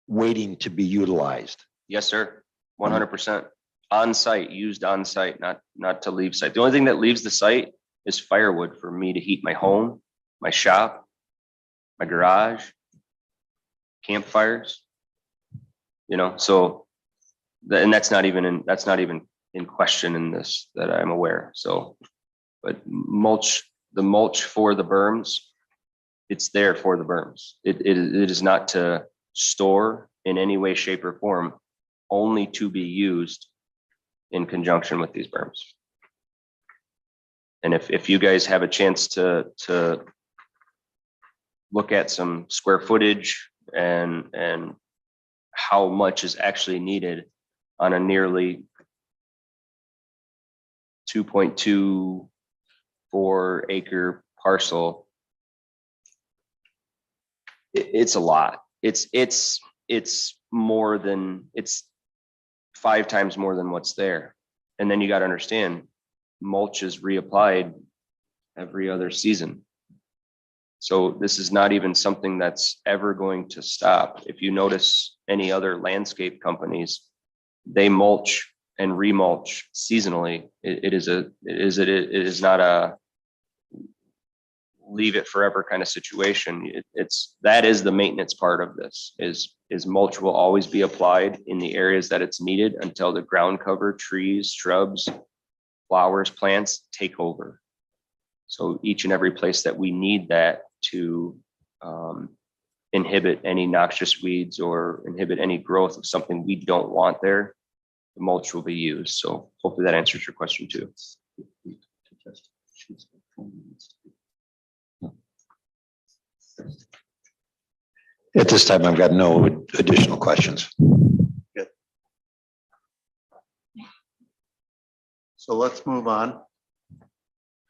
waiting to be utilized. Yes, sir. 100% on site, used on site, not to leave site. The only thing that leaves the site is firewood for me to heat my home, my shop, my garage, campfires. So and that's not even in question in this that I'm aware. So, but the mulch for the berms, it's there for the berms. It is not to store in any way, shape, or form, only to be used in conjunction with these berms. And if you guys have a chance to look at some square footage and how much is actually needed on a nearly 2.24 acre parcel, it's a lot. It's more than, it's 5 times more than what's there. And then you got to understand, mulch is reapplied every other season. So this is not even something that's ever going to stop. If you notice any other landscape companies, they mulch and remulch seasonally. It is not a leave it forever kind of situation. That is the maintenance part of this is mulch will always be applied in the areas that it's needed until the ground cover, trees, shrubs, flowers, plants take over. So each and every place that we need that to inhibit any noxious weeds or inhibit any growth of something we don't want there, the mulch will be used. So hopefully that answers your question too. At this time, I've got no additional questions. So let's move on.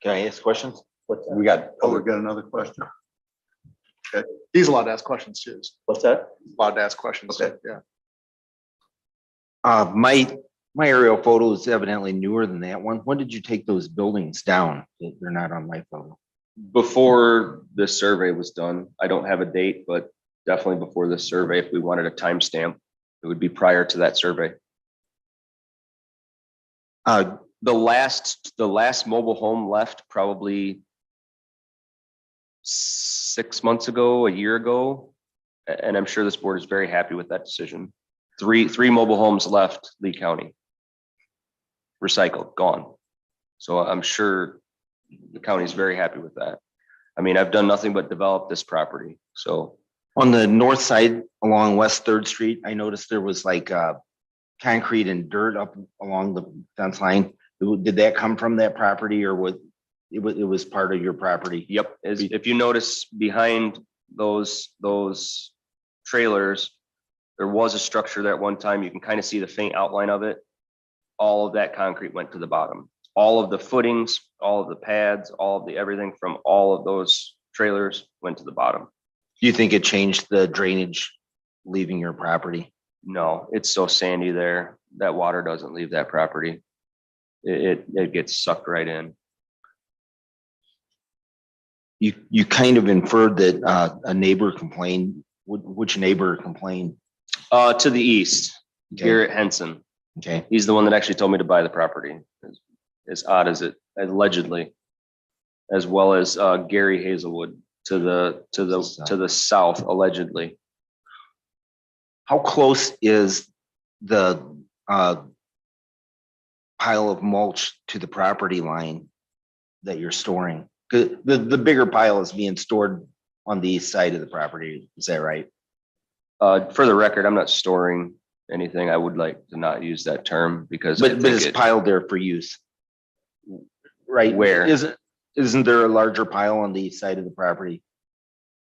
Can I ask questions? We got, Oh, we've got another question. He's allowed to ask questions too. what's that? Allowed to ask questions. Okay. Yeah. My aerial photo is evidently newer than that one. When did you take those buildings down? They're not on my photo. Before this survey was done, I don't have a date, but definitely before this survey, if we wanted a timestamp, it would be prior to that survey. The last mobile home left probably 6 months ago, a year ago, and I'm sure this board is very happy with that decision. Three mobile homes left Lee County. Recycled, gone. So I'm sure the county is very happy with that. I mean, I've done nothing but develop this property. So On the north side along West 3rd Street, I noticed there was like kind concrete and dirt up along the fence line, did that come from that property or it was part of your property? Yep, if you notice behind those trailers, there was a structure there at one time. You can kind of see the faint outline of it. All of that concrete went to the bottom. All of the footings, all of the pads, all of the everything from all of those trailers went to the bottom. Do you think it changed the drainage leaving your property? No, it's so sandy there. That water doesn't leave that property. It gets sucked right in. You kind of inferred that a neighbor complained. Which neighbor complained? To the east, Okay. Garrett Henson. Okay. He's the one that actually told me to buy the property. As odd as it allegedly, as well as Gary Hazelwood to the south allegedly. How close is the pile of mulch to the property line that you're storing? The bigger pile is being stored on the east side of the property. Is that right? For the record, I'm not storing anything. I would like to not use that term because I But think it's piled there for use. Right? Where? Isn't there a larger pile on the east side of the property?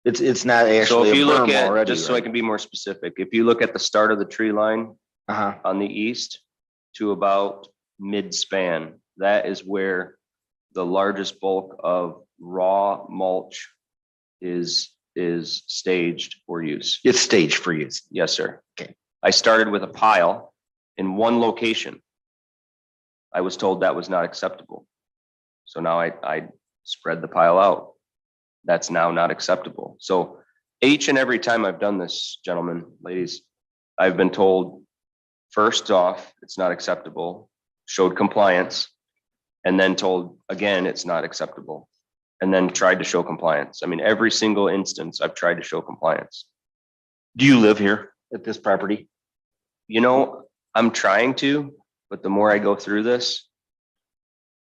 It's not so actually if a you look berm at, already. just so I can be more specific, if you look at the start of the tree line Uh-huh. on the east to about mid-span, that is where the largest bulk of raw mulch is staged for use. It's staged for use. Yes, sir. Okay. I started with a pile in one location. I was told that was not acceptable. So now I spread the pile out. That's now not acceptable. So each and every time I've done this, gentlemen, ladies, I've been told, first off, it's not acceptable, showed compliance, and then told again, it's not acceptable, and then tried to show compliance. I mean, every single instance I've tried to show compliance. Do you live here at this property? You know, I'm trying to, but the more I go through this,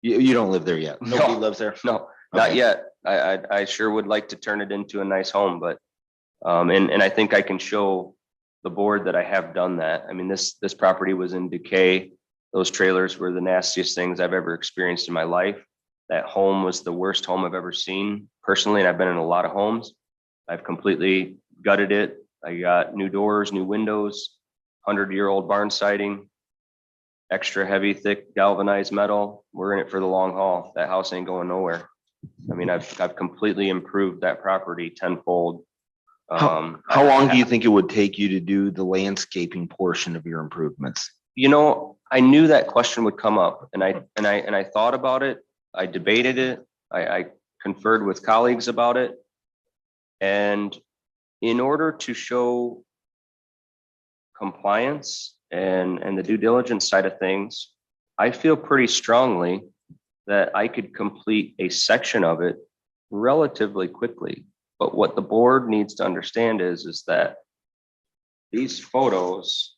You don't live there yet. No. Nobody lives there. no, not Okay. yet. I sure would like to turn it into a nice home, but and I think I can show the board that I have done that. I mean, this property was in decay. Those trailers were the nastiest things I've ever experienced in my life. That home was the worst home I've ever seen personally, and I've been in a lot of homes. I've completely gutted it. I got new doors, new windows, 100-year-old barn siding, extra heavy, thick galvanized metal. We're in it for the long haul. That house ain't going nowhere. I mean, I've completely improved that property tenfold. How long do you think it would take you to do the landscaping portion of your improvements? You know, I knew that question would come up, and I thought about it. I debated it. I conferred with colleagues about it. And in order to show compliance and the due diligence side of things, I feel pretty strongly that I could complete a section of it relatively quickly. But what the board needs to understand is that these photos,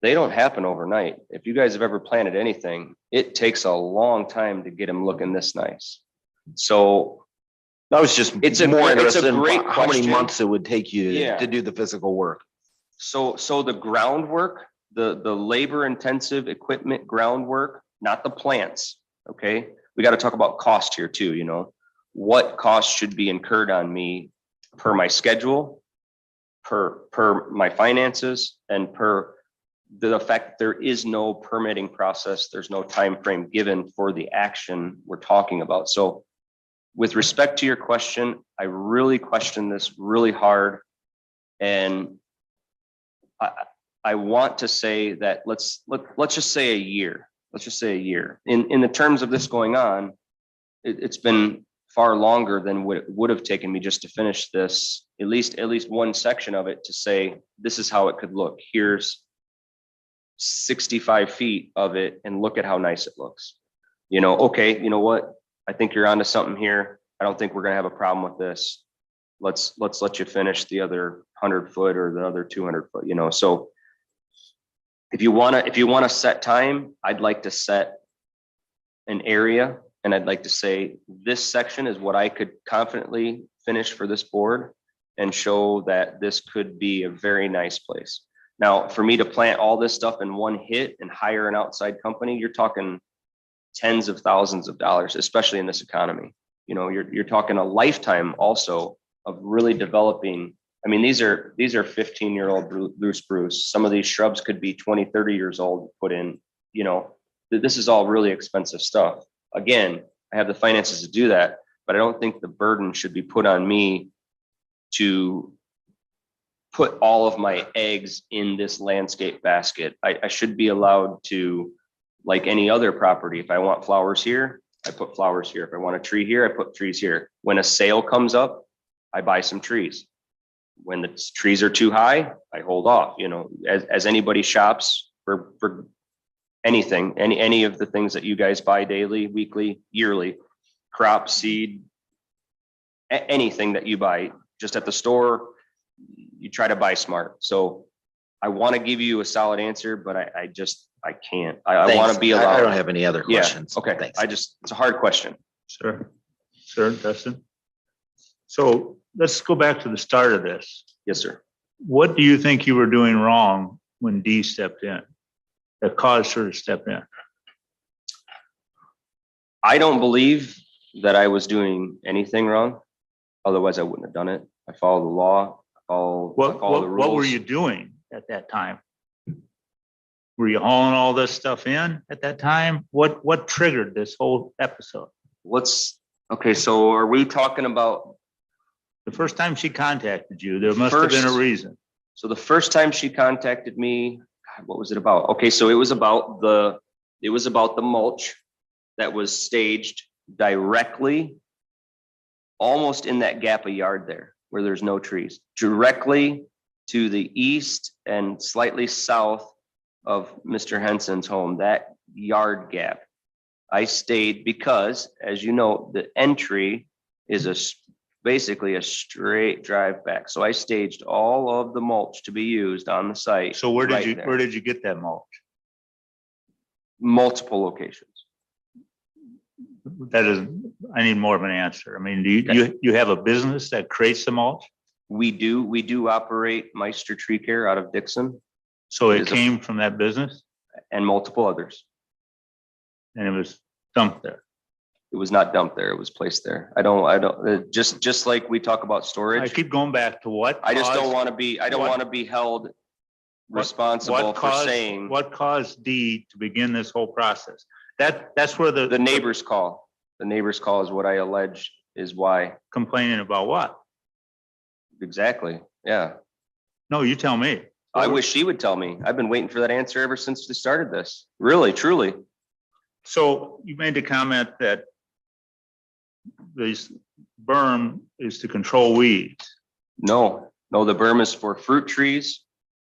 they don't happen overnight. If you guys have ever planted anything, it takes a long time to get them looking this nice. So I was just It's a more great- it's a interested in great how many question. months it would take you Yeah. to do the physical work. So the groundwork, the labor intensive equipment groundwork, not the plants, okay? We got to talk about cost here too, you know? What cost should be incurred on me per my schedule, per my finances, and per the fact that there is no permitting process, there's no time frame given for the action we're talking about. So with respect to your question, I really question this really hard. And I want to say that let's just say a year. Let's just say a year. In the terms of this going on, it's been far longer than what it would have taken me just to finish this, at least one section of it, to say, this is how it could look. Here's 65 feet of it, and look at how nice it looks. You know, okay, you know what? I think you're onto something here. I don't think we're gonna have a problem with this. Let's let you finish the other 100 foot or the other 200 foot, you know. So if you wanna set time, I'd like to set an area, and I'd like to say this section is what I could confidently finish for this board and show that this could be a very nice place. Now, for me to plant all this stuff in one hit and hire an outside company, you're talking tens of thousands of dollars, especially in this economy. You know, you're talking a lifetime also of really developing. I mean, these are 15-year-old blue spruce. Some of these shrubs could be 20, 30 years old, put in, you know, this is all really expensive stuff. Again, I have the finances to do that, but I don't think the burden should be put on me to put all of my eggs in this landscape basket. I should be allowed to, like any other property, if I want flowers here, I put flowers here. If I want a tree here, I put trees here. When a sale comes up, I buy some trees. When the trees are too high, I hold off, you know, as anybody shops for anything, any of the things that you guys buy daily, weekly, yearly, crop, seed, anything that you buy just at the store, you try to buy smart. So I want to give you a solid answer, but I can't. I want Thanks. to be allowed. I don't have any other Yeah, questions. okay. Thanks. It's a hard question. Sir, Dustin. So let's go back to the start of this. Yes, sir. What do you think you were doing wrong when Dee stepped in? That caused her to step in? I don't believe that I was doing anything wrong. Otherwise, I wouldn't have done it. I follow the law. I follow all the rules. What were you doing at that time? Were you hauling all this stuff in at that time? What triggered this whole episode? Okay, so are we talking about The first time she contacted you, there must have been a reason. So the first time she contacted me, God, what was it about? Okay, so it was about the mulch that was staged directly, almost in that gap of yard there where there's no trees, directly to the east and slightly south of Mr. Henson's home, that yard gap. I stayed because, as you know, the entry is basically a straight drive back. So I staged all of the mulch to be used on the site. So where right there. did you get that mulch? Multiple locations. That is, I need more of an answer. I mean, do you have a business that creates the mulch? We do operate Meister Tree Care out of Dixon So It it is a- came from that business and multiple others. and it was dumped there. It was not dumped there. It was placed there. I don't, just like we talk about I storage. keep going back to what. I just don't caused- want to be, I don't what- want to be held what responsible for caused- saying What caused Dee to begin this whole process? That's where the neighbor's call. The neighbor's call is what I allege is why. complaining about what? Exactly. Yeah. No, you tell me. I wish she would tell me. I've been waiting for that answer ever since we started this. Really, truly. So you made the comment that this berm is to control weeds. No, the berm is for fruit trees,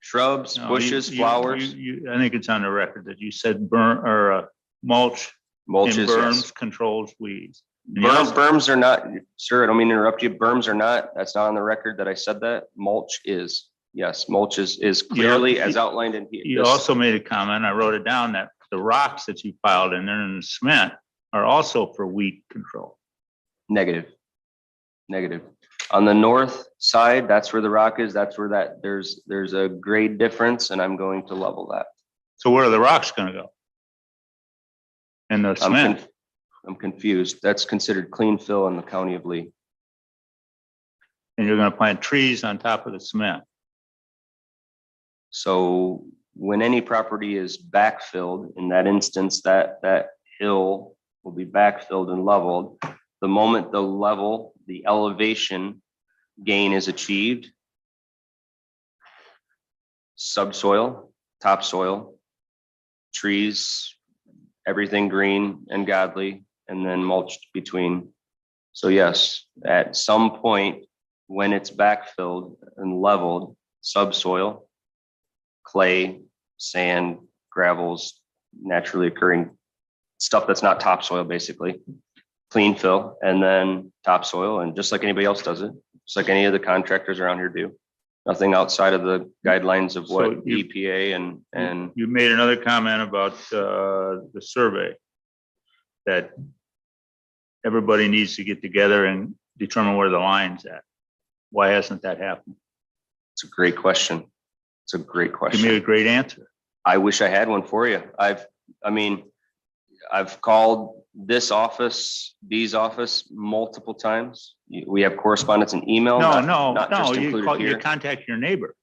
shrubs, No, bushes, you- flowers, I think it's on the record that you said burn or mulch in mulches. berms Yes. controls weeds. And you also- Berms are not, sir, I don't mean to interrupt you. Berms are not, that's not on the record that I said that. Mulch is, yes, mulch is clearly as outlined in here. You This- also made a comment, I wrote it down, that the rocks that you piled in there and the cement are also for weed control. Negative. On the north side, that's where the rock is. That's where there's a grade difference and I'm going to level that. So where are the rocks gonna go? And the I'm cement, I'm confused. That's considered clean fill in the county of Lee. and you're gonna plant trees on top of the cement. So when any property is backfilled, in that instance, that hill will be backfilled and leveled. The moment the elevation gain is achieved, subsoil, topsoil, trees, everything green and godly, and then mulched between. So yes, at some point, when it's backfilled and leveled, subsoil, clay, sand, gravels, naturally occurring stuff that's not topsoil, basically, clean fill, and then topsoil, and just like anybody else does it, just like any of the contractors around here do. Nothing outside of the guidelines of So what you- EPA and You made another comment about the survey, that everybody needs to get together and determine where the line's at. Why hasn't that happened? it's a great question. It's a great Give me question. a great answer. I wish I had one for you. I've called this office, Dee's office multiple times. We have correspondence and email. No, not just you included call, you here. contact your neighbor.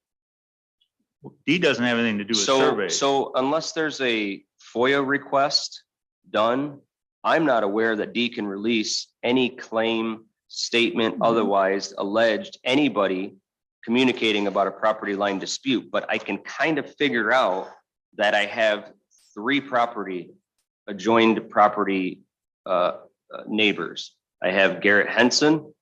D doesn't have anything to do with surveys. So unless there's a FOIA request done, I'm not aware that D can release any claim, statement, otherwise alleged, anybody communicating about a property line dispute, but I can kind of figure out that I have 3 adjoined property neighbors. I have Garrett Henson.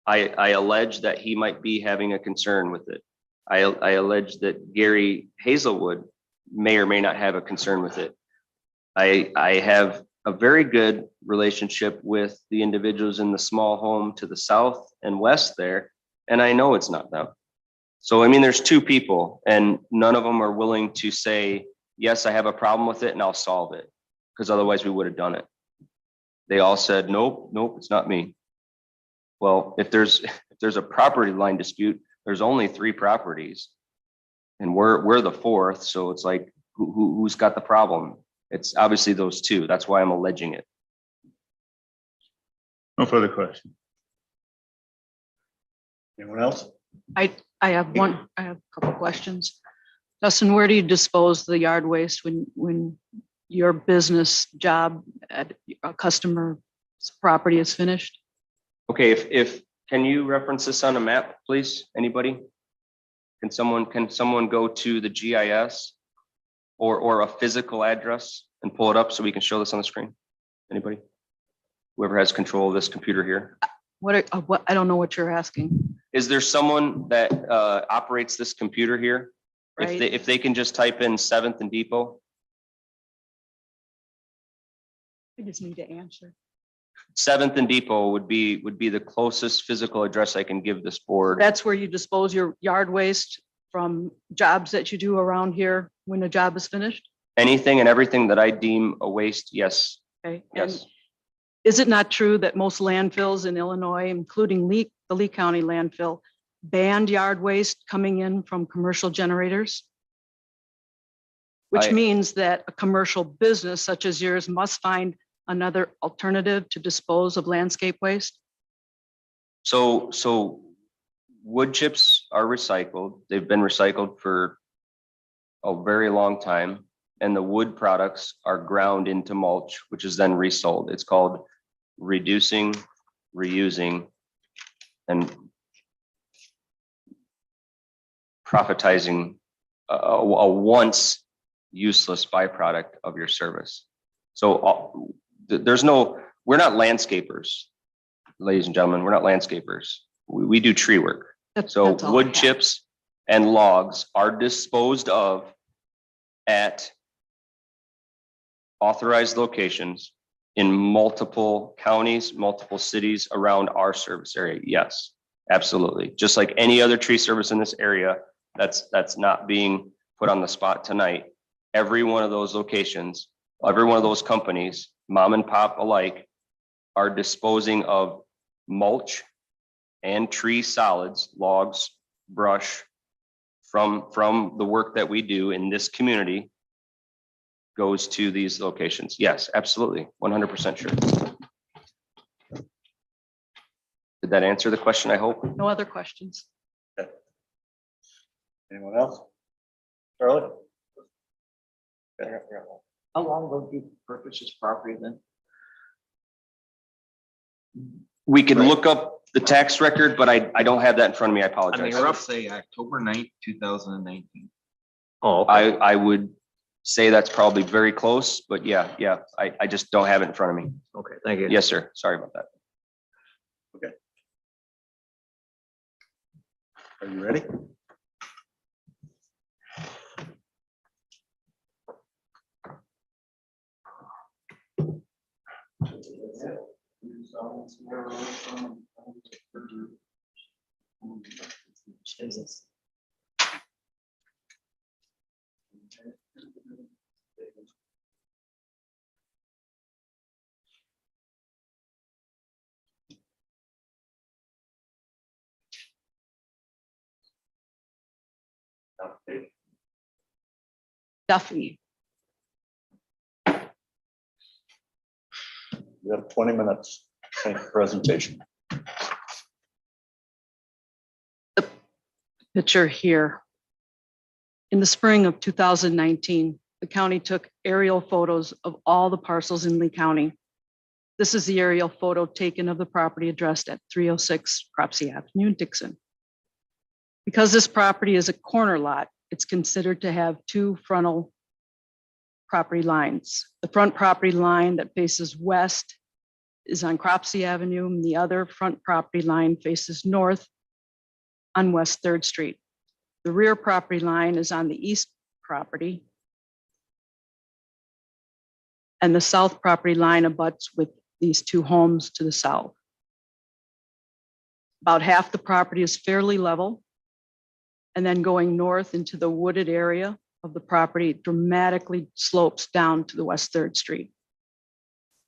I allege that he might be having a concern with it. I allege that Gary Hazelwood may or may not have a concern with it. I have a very good relationship with the individuals in the small home to the south and west there, and I know it's not them. So, I mean, there's 2 people and none of them are willing to say, yes, I have a problem with it and I'll solve it, because otherwise we would have done it. They all said, nope, it's not me. Well, if there's a property line dispute, there's only 3 properties and we're the 4th. So it's like, who's got the problem? It's obviously those 2. That's why I'm alleging it. No further question. Anyone else? I have a couple questions. Dustin, where do you dispose the yard waste when your business job at a customer's property is finished? Okay, if can you reference this on a map, please? Anybody? Can someone go to the GIS or a physical address and pull it up so we can show this on the screen? Anybody? Whoever has control of this computer here. What I don't know what you're asking. Is there someone that operates this computer here? Right. If they can just type in 7th and Depot. I just need to answer. 7th and Depot would be the closest physical address I can give this board. That's where you dispose your yard waste from jobs that you do around here when the job is finished? Anything and everything that I deem a waste, yes, Okay. yes. And is it not true that most landfills in Illinois, including the Lee County landfill, banned yard waste coming in from commercial generators? Which means that a commercial business such as yours must find another alternative to dispose of landscape waste? So wood chips are recycled. They've been recycled for a very long time. And the wood products are ground into mulch, which is then resold. It's called reducing, reusing, and profitizing a once useless byproduct of your service. So we're not landscapers, ladies and gentlemen, we're not landscapers. We do tree work. So That's all I wood have. chips and logs are disposed of at authorized locations in multiple counties, multiple cities around our service area. Yes, absolutely. Just like any other tree service in this area, that's not being put on the spot tonight. Every one of those locations, every one of those companies, mom and pop alike, are disposing of mulch and tree solids, logs, brush from the work that we do in this community goes to these locations. Yes, absolutely. 100% sure. Did that answer the question? I hope. No other questions? Anyone else? Charlotte? How long ago did you purchase this property then? We could look up the tax record, but I don't have that in front of me. I I apologize. mean, rough say October 9th, 2019. Oh, I would say that's probably very close, but yeah, I just don't have it in front of me. Okay, thank you. Yes, sir. Sorry about that. Are you ready? Duffy. You have 20 minutes. Make the presentation. Picture here. In the spring of 2019, the county took aerial photos of all the parcels in Lee County. This is the aerial photo taken of the property addressed at 306 Cropsey Avenue in Dixon. Because this property is a corner lot, it's considered to have two frontal property lines. The front property line that faces west is on Cropsey Avenue, and the other front property line faces north on West 3rd Street. The rear property line is on the east property, and the south property line abuts with these two homes to the south. About half the property is fairly level, and then going north into the wooded area of the property dramatically slopes down to the West 3rd Street.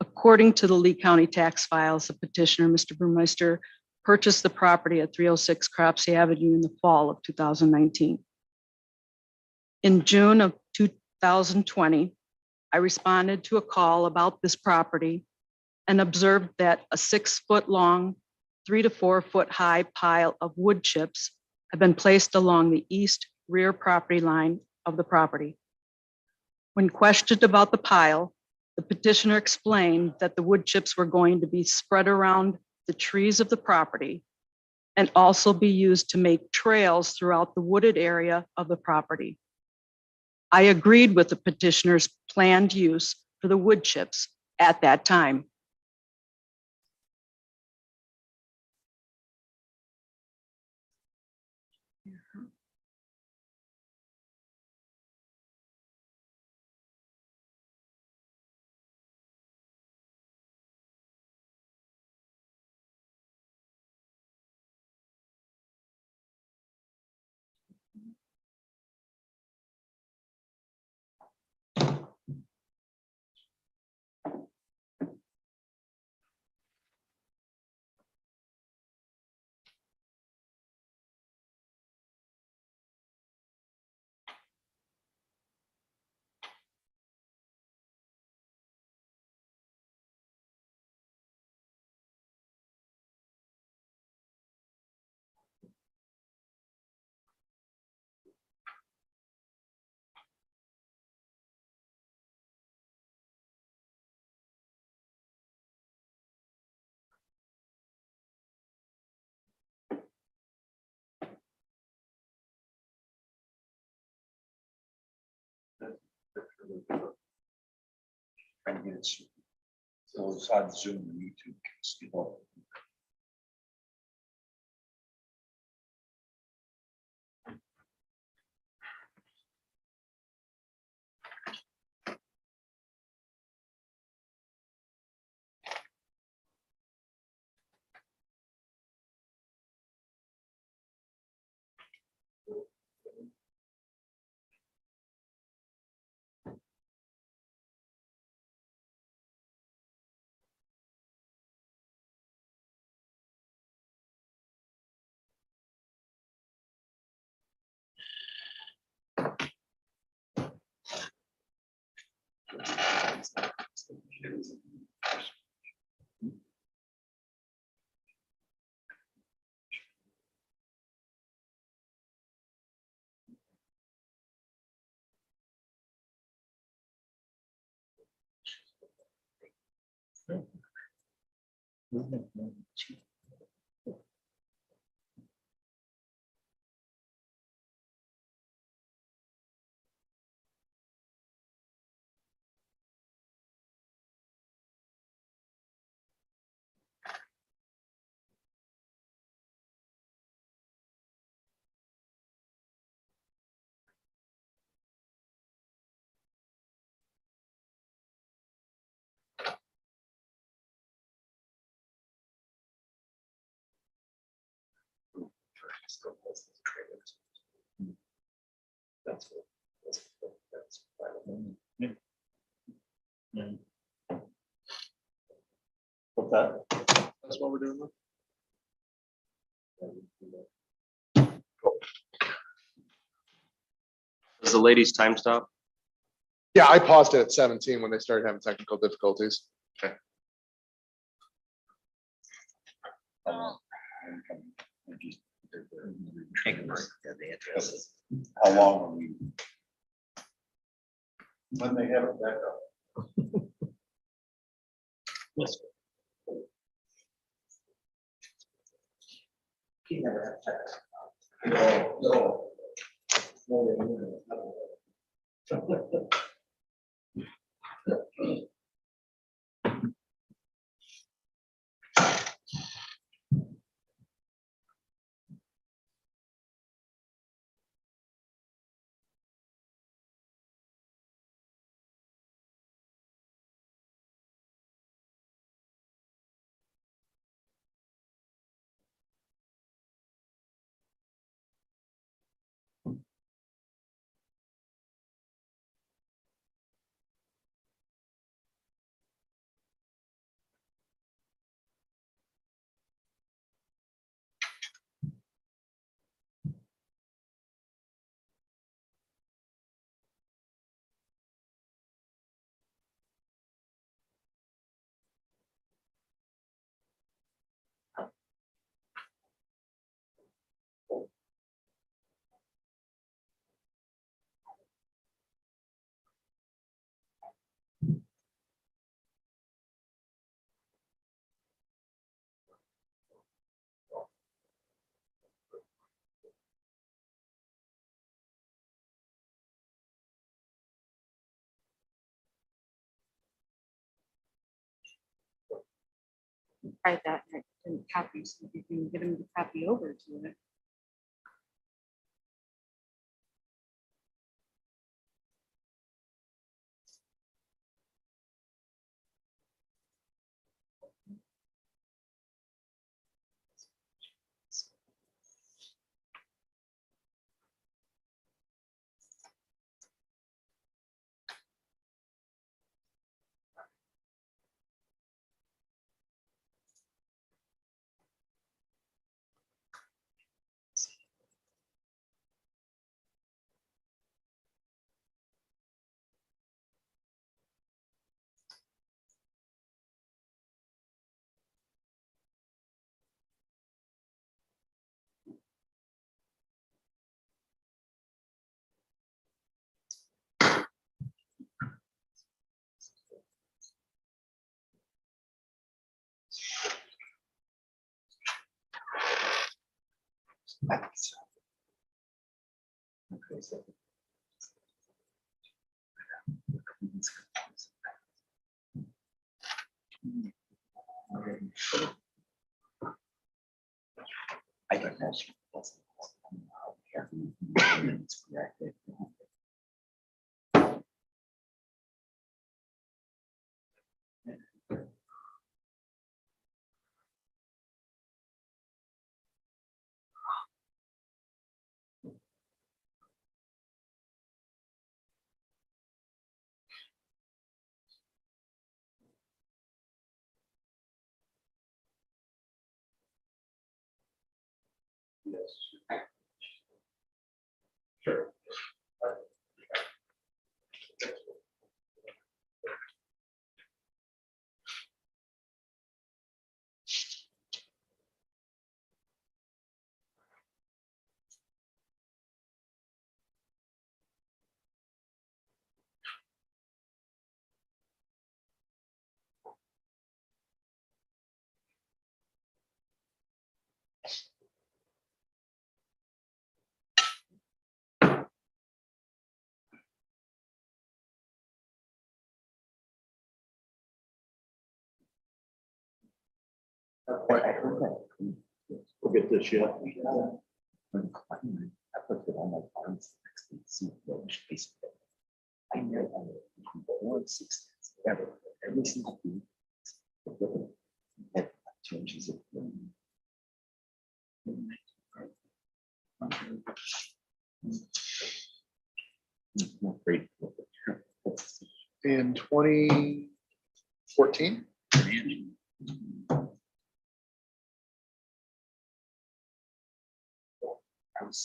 According to the Lee County tax files, the petitioner, Mr. Burmeister, purchased the property at 306 Cropsey Avenue in the fall of 2019. In June of 2020, I responded to a call about this property and observed that a 6-foot long, 3 to 4 foot high pile of wood chips have been placed along the east rear property line of the property. When questioned about the pile, the petitioner explained that the wood chips were going to be spread around the trees of the property and also be used to make trails throughout the wooded area of the property. I agreed with the petitioner's planned use for the wood chips at that time. Trying to get it. So it's on Zoom and YouTube. People. What's that? That's what we're doing. Does the ladies' time stop? Yeah, I paused it at 17 when they started having technical difficulties. How long are we? When they have it back up. Write that in copies, so you can get them to copy over to it. We'll get this yet. In 2014.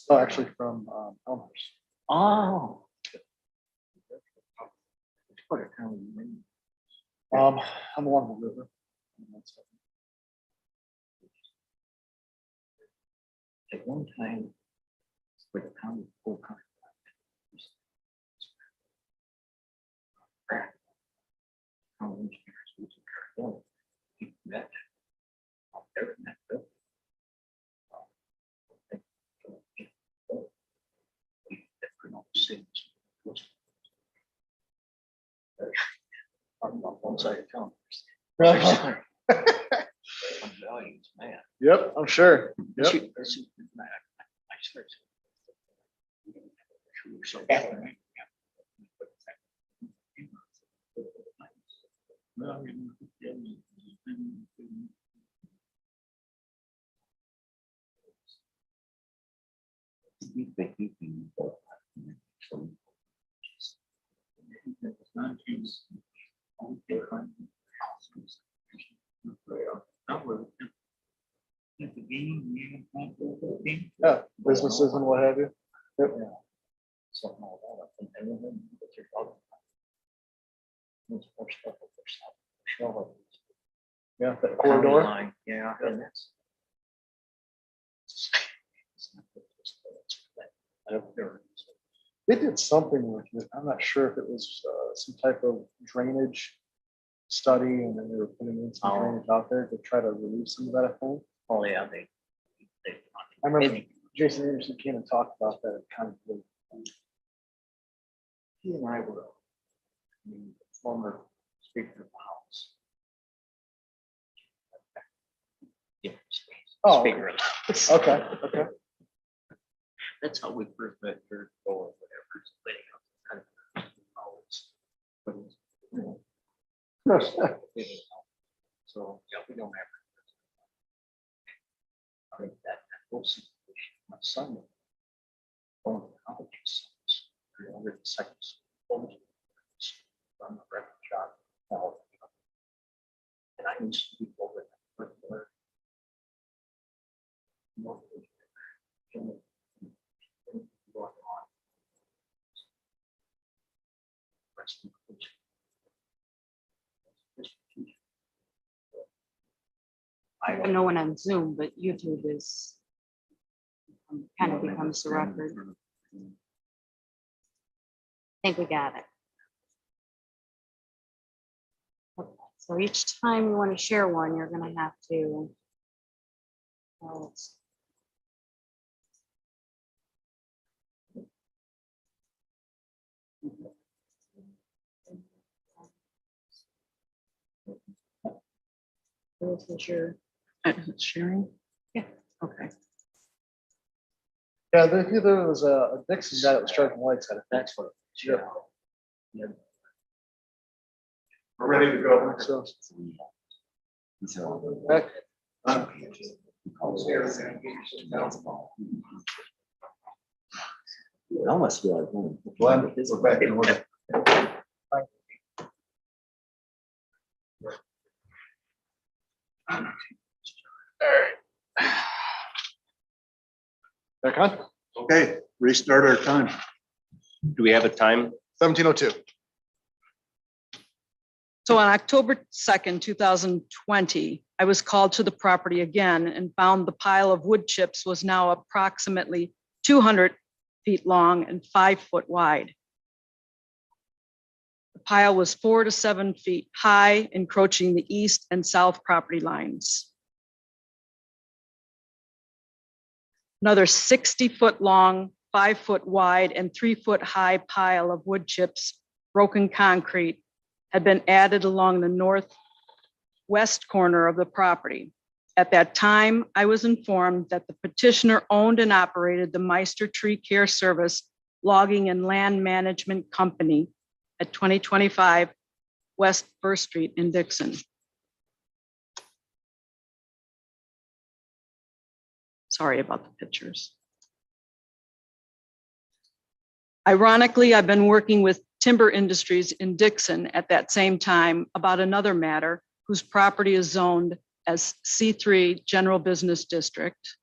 Oh, actually from Elmhurst. Oh. I'm along the river. At one time, for the county full contract. County engineers using Cardone, he met out there in that building. On one side of town. Man. Yep, I'm sure. Yep. Yeah, businesses and what have you. Yep. Something like that. And then with your dog. There's more stuff up there, south. Show Yeah, that up. corridor. Line, yeah, and that's. They did something with it. I'm not sure if it was some type of drainage study, and then they were putting in some drainage out there to try to relieve some of that effect. Oh, yeah, they. I remember Jason Anderson came and talked about that. It kind of. He and I were, former speaker of the House. Yeah. Oh, Speaker of the House. Okay, okay. That's how we first met, or whatever. So, yeah, we don't have. I think that whole situation, my son. Going to college. Under the second. From the record shop. And I used to be over there. I don't know when on Zoom, but YouTube is kind of becomes the record. I think we got it. Okay, so each time you want to share one, you're going to have to. This is your sharing? Yeah. Okay. Yeah, there was a Dixon guy that was charging lights at it. That's what. Yeah. Yeah. We're ready to go. So. Heck. I must feel like home. Glenn, we're back in order. Back on? Okay, restart our time. Do we have a time? 17:02. So on October 2nd, 2020, I was called to the property again and found the pile of wood chips was now approximately 200 feet long and 5 foot wide. The pile was 4 to 7 feet high, encroaching the east and south property lines. Another 60 foot long, 5 foot wide, and 3 foot high pile of wood chips, broken concrete, had been added along the northwest corner of the property. At that time, I was informed that the petitioner owned and operated the Meister Tree Care Service Logging and Land Management Company at 2025 West First Street in Dixon. Sorry about the pictures. Ironically, I've been working with Timber Industries in Dixon at that same time about another matter whose property is zoned as C3 General Business District.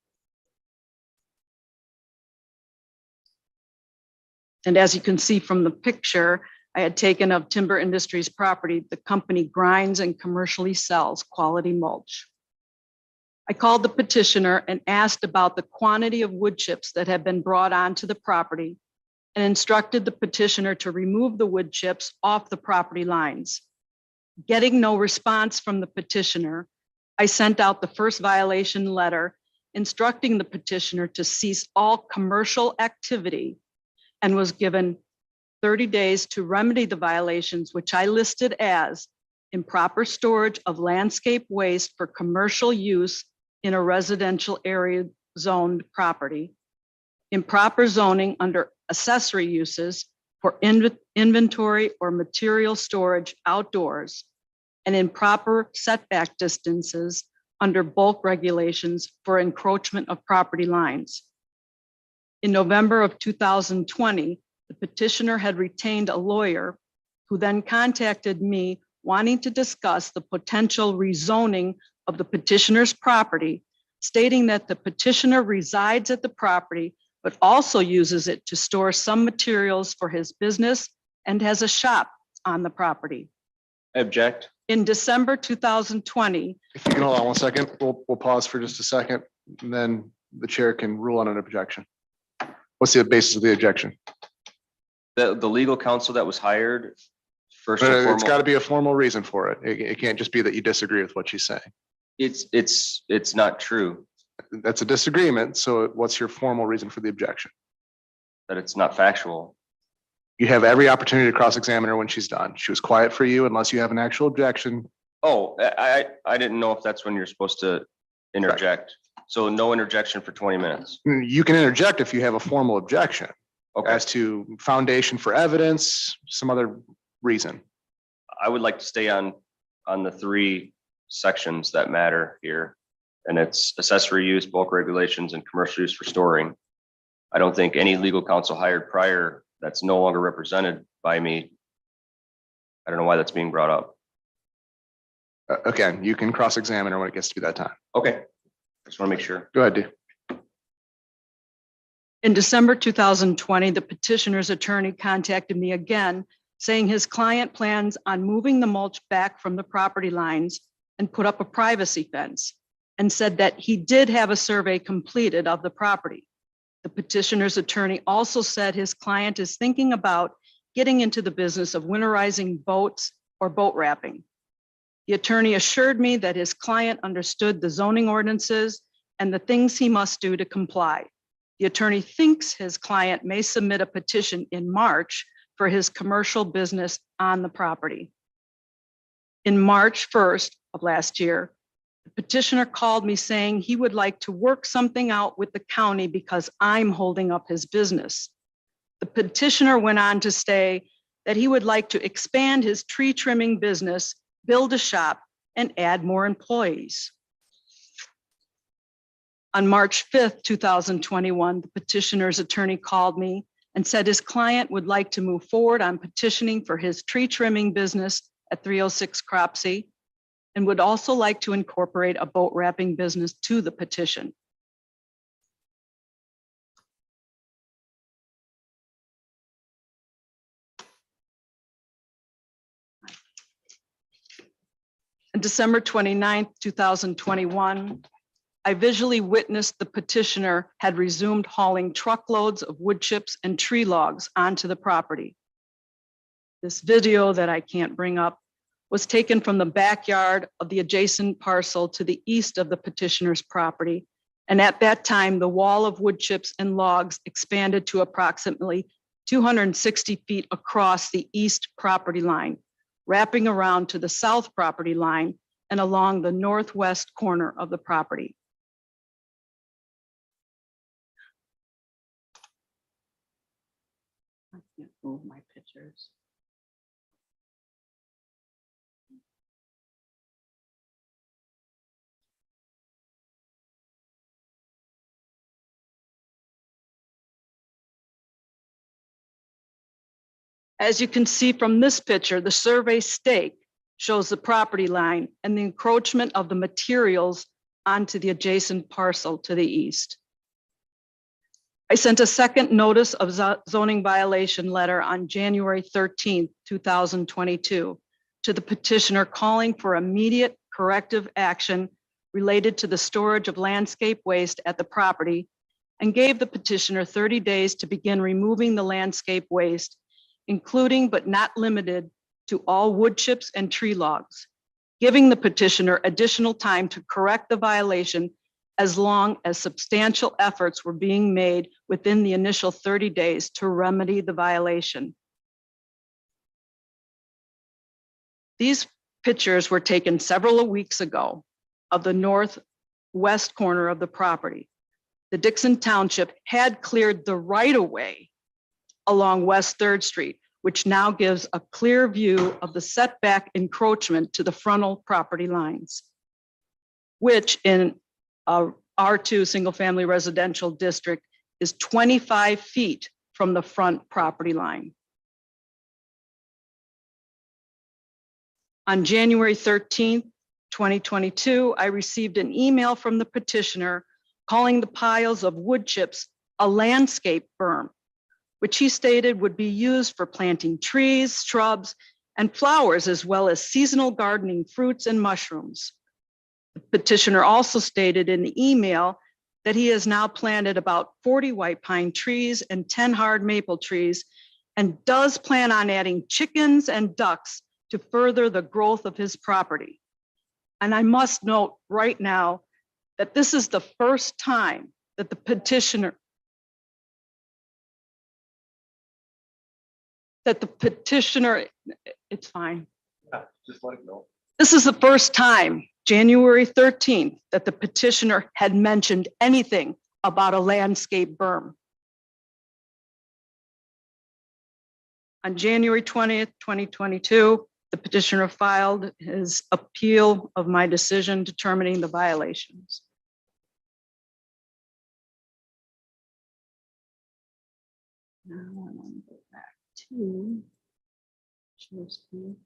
And as you can see from the picture, I had taken of Timber Industries property. The company grinds and commercially sells quality mulch. I called the petitioner and asked about the quantity of wood chips that had been brought onto the property and instructed the petitioner to remove the wood chips off the property lines. Getting no response from the petitioner, I sent out the first violation letter instructing the petitioner to cease all commercial activity and was given 30 days to remedy the violations, which I listed as improper storage of landscape waste for commercial use in a residential area zoned property, improper zoning under accessory uses for inventory or material storage outdoors, and improper setback distances under bulk regulations for encroachment of property lines. In November of 2020, the petitioner had retained a lawyer who then contacted me wanting to discuss the potential rezoning of the petitioner's property, stating that the petitioner resides at the property, but also uses it to store some materials for his business and has a shop on the property. Object. In December 2020, If you can hold on 1 second, we'll pause for just a second, and then the chair can rule on an objection. What's the basis of the objection? The legal counsel that was hired, first and It's got to foremost, be a formal reason for it. It can't just be that you disagree with what she's saying. it's not true, That's a disagreement. So what's your formal reason for the objection? that it's not factual. You have every opportunity to cross-examine her when she's done. She was quiet for you unless you have an actual objection. Oh, I didn't know if that's when you're supposed to interject. So no interjection for 20 minutes. You can interject if you have a formal objection Okay, as to foundation for evidence, some other reason. I would like to stay on the three sections that matter here. And it's accessory use, bulk regulations, and commercial use for storing. I don't think any legal counsel hired prior that's no longer represented by me. I don't know why that's being brought up. Again, you can cross-examine her when it gets to be that time. Okay, just want to make sure. Go ahead, Dee. in December 2020, the petitioner's attorney contacted me again, saying his client plans on moving the mulch back from the property lines and put up a privacy fence, and said that he did have a survey completed of the property. The petitioner's attorney also said his client is thinking about getting into the business of winterizing boats or boat wrapping. The attorney assured me that his client understood the zoning ordinances and the things he must do to comply. The attorney thinks his client may submit a petition in March for his commercial business on the property. In March 1st of last year, the petitioner called me saying he would like to work something out with the county because I'm holding up his business. The petitioner went on to say that he would like to expand his tree trimming business, build a shop, and add more employees. On March 5th, 2021, the petitioner's attorney called me and said his client would like to move forward on petitioning for his tree trimming business at 306 Cropsey, and would also like to incorporate a boat wrapping business to the petition. On December 29th, 2021, I visually witnessed the petitioner had resumed hauling truckloads of wood chips and tree logs onto the property. This video that I can't bring up was taken from the backyard of the adjacent parcel to the east of the petitioner's property. And at that time, the wall of wood chips and logs expanded to approximately 260 feet across the east property line, wrapping around to the south property line and along the northwest corner of the property. I can't move my pictures. As you can see from this picture, the survey stake shows the property line and the encroachment of the materials onto the adjacent parcel to the east. I sent a second notice of zoning violation letter on January 13th, 2022 to the petitioner calling for immediate corrective action related to the storage of landscape waste at the property and gave the petitioner 30 days to begin removing the landscape waste, including but not limited to all wood chips and tree logs, giving the petitioner additional time to correct the violation as long as substantial efforts were being made within the initial 30 days to remedy the violation. These pictures were taken several weeks ago of the northwest corner of the property. The Dixon Township had cleared the right-of-way along West 3rd Street, which now gives a clear view of the setback encroachment to the frontal property lines, which in a R2 single-family residential district is 25 feet from the front property line. On January 13th, 2022, I received an email from the petitioner calling the piles of wood chips a landscape berm, which he stated would be used for planting trees, shrubs, and flowers, as well as seasonal gardening, fruits and mushrooms. The petitioner also stated in the email that he has now planted about 40 white pine trees and 10 hard maple trees and does plan on adding chickens and ducks to further the growth of his property. And I must note right now that this is the first time that the petitioner it's fine. Just let it go. This is the first time, January 13th, that the petitioner had mentioned anything about a landscape berm. On January 20th, 2022, the petitioner filed his appeal of my decision determining the violations. Now I want to go back to shows view.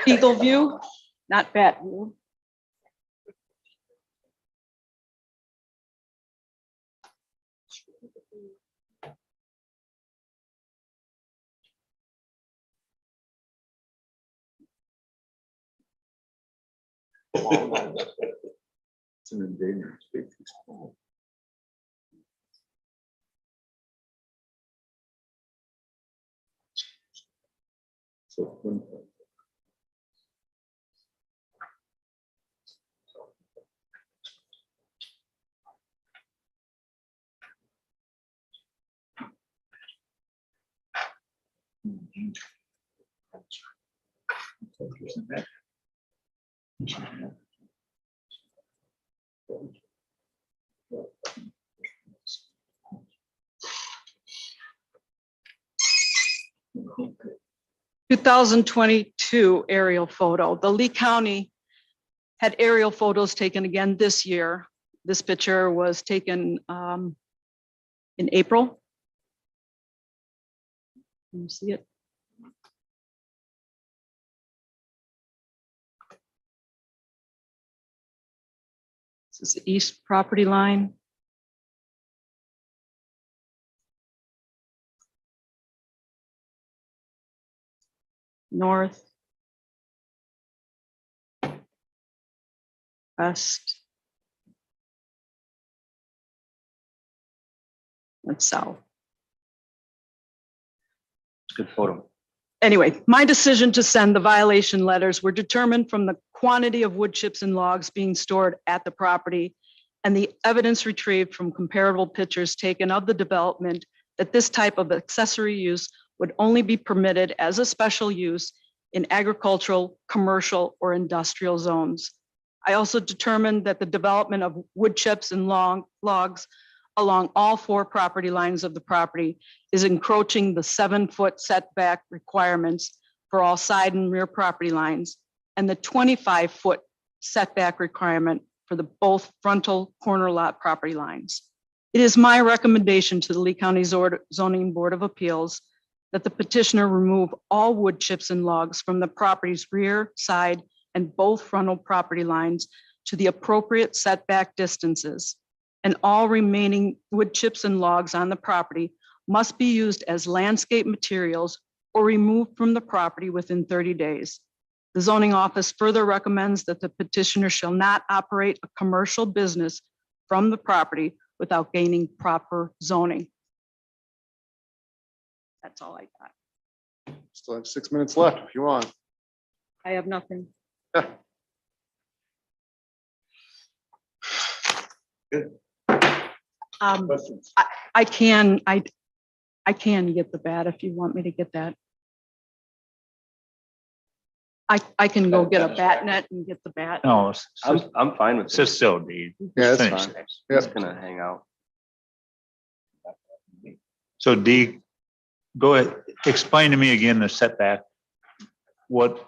Eagle view, not bat view. It's an endangered species. So, 2022 aerial photo. The Lee County had aerial photos taken again this year. This picture was taken in April. Can you see it? This is the east property line. North. West. And south. Good photo. Anyway, my decision to send the violation letters were determined from the quantity of wood chips and logs being stored at the property and the evidence retrieved from comparable pictures taken of the development that this type of accessory use would only be permitted as a special use in agricultural, commercial, or industrial zones. I also determined that the development of wood chips and logs along all 4 property lines of the property is encroaching the 7-foot setback requirements for all side and rear property lines and the 25-foot setback requirement for the both frontal corner lot property lines. It is my recommendation to the Lee County Zoning Board of Appeals that the petitioner remove all wood chips and logs from the property's rear, side, and both frontal property lines to the appropriate setback distances. And all remaining wood chips and logs on the property must be used as landscape materials or removed from the property within 30 days. The zoning office further recommends that the petitioner shall not operate a commercial business from the property without gaining proper zoning. That's all I got. Still have 6 minutes left if you want. I have nothing. Questions? I can get the bat if you want me to get that. I can go get a bat net and get the bat. No, I'm fine with it's this. just so deep. Yeah, that's Finish fine. it. Just gonna hang out. So Dee, go ahead, explain to me again the setback. What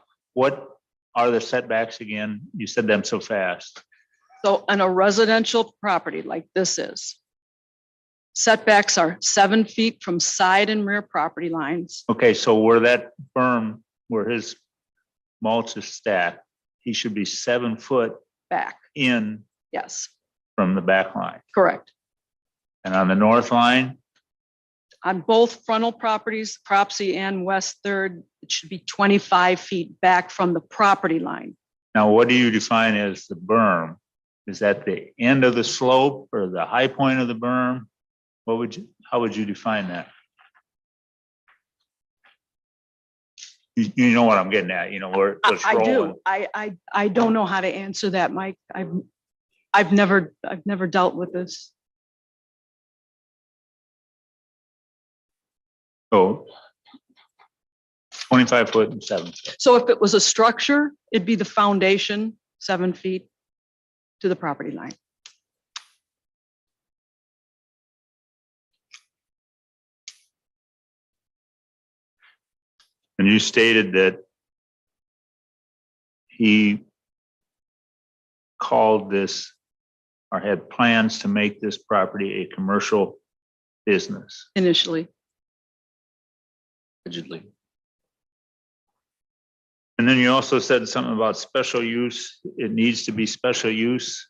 are the setbacks again? You said them so fast. So on a residential property like this is, setbacks are 7 feet from side and rear property lines. Okay, so where that berm, where his mulch is stacked, he should be 7 foot Back, in yes, from the back line. correct. And on the north line, On both frontal properties, Cropsey and West Third, it should be 25 feet back from the property line. now what do you define as the berm? Is that the end of the slope or the high point of the berm? How would you define that? You know what I'm getting at, where it's I rolling. do. I don't know how to answer that, Mike. I've never dealt with this. So 25 foot and 7 foot. So if it was a structure, it'd be the foundation, 7 feet to the property line. And you stated that he called this or had plans to make this property a commercial business. Initially. Allegedly. And then you also said something about special use. It needs to be special use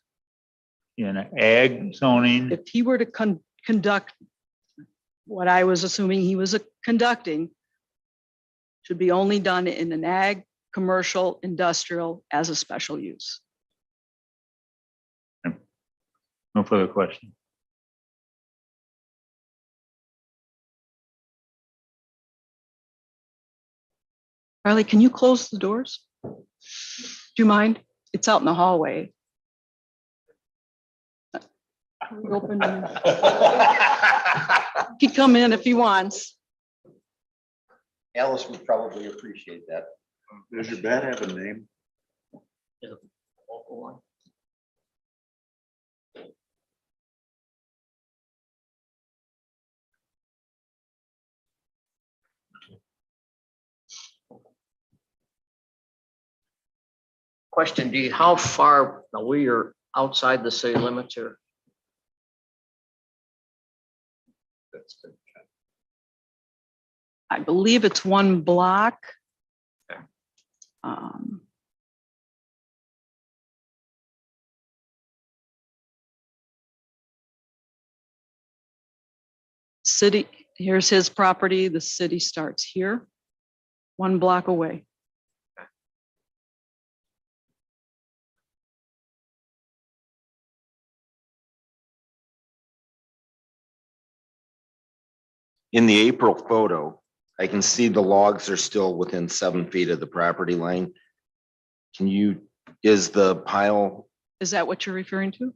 in ag zoning. If he were to conduct what I was assuming he was conducting, should be only done in an ag, commercial, industrial as a special use. No further question. Riley, can you close the doors? Do you mind? It's out in the hallway. Open them. He can come in if he wants. Alice would probably appreciate that. Does your bat have a name? Question, D, how far, now we are outside the city limits here? I believe it's 1 block. Okay. City, here's his property. The city starts here, 1 block away. In the April photo, I can see the logs are still within 7 feet of the property line. Is the pile? Is that what you're referring to?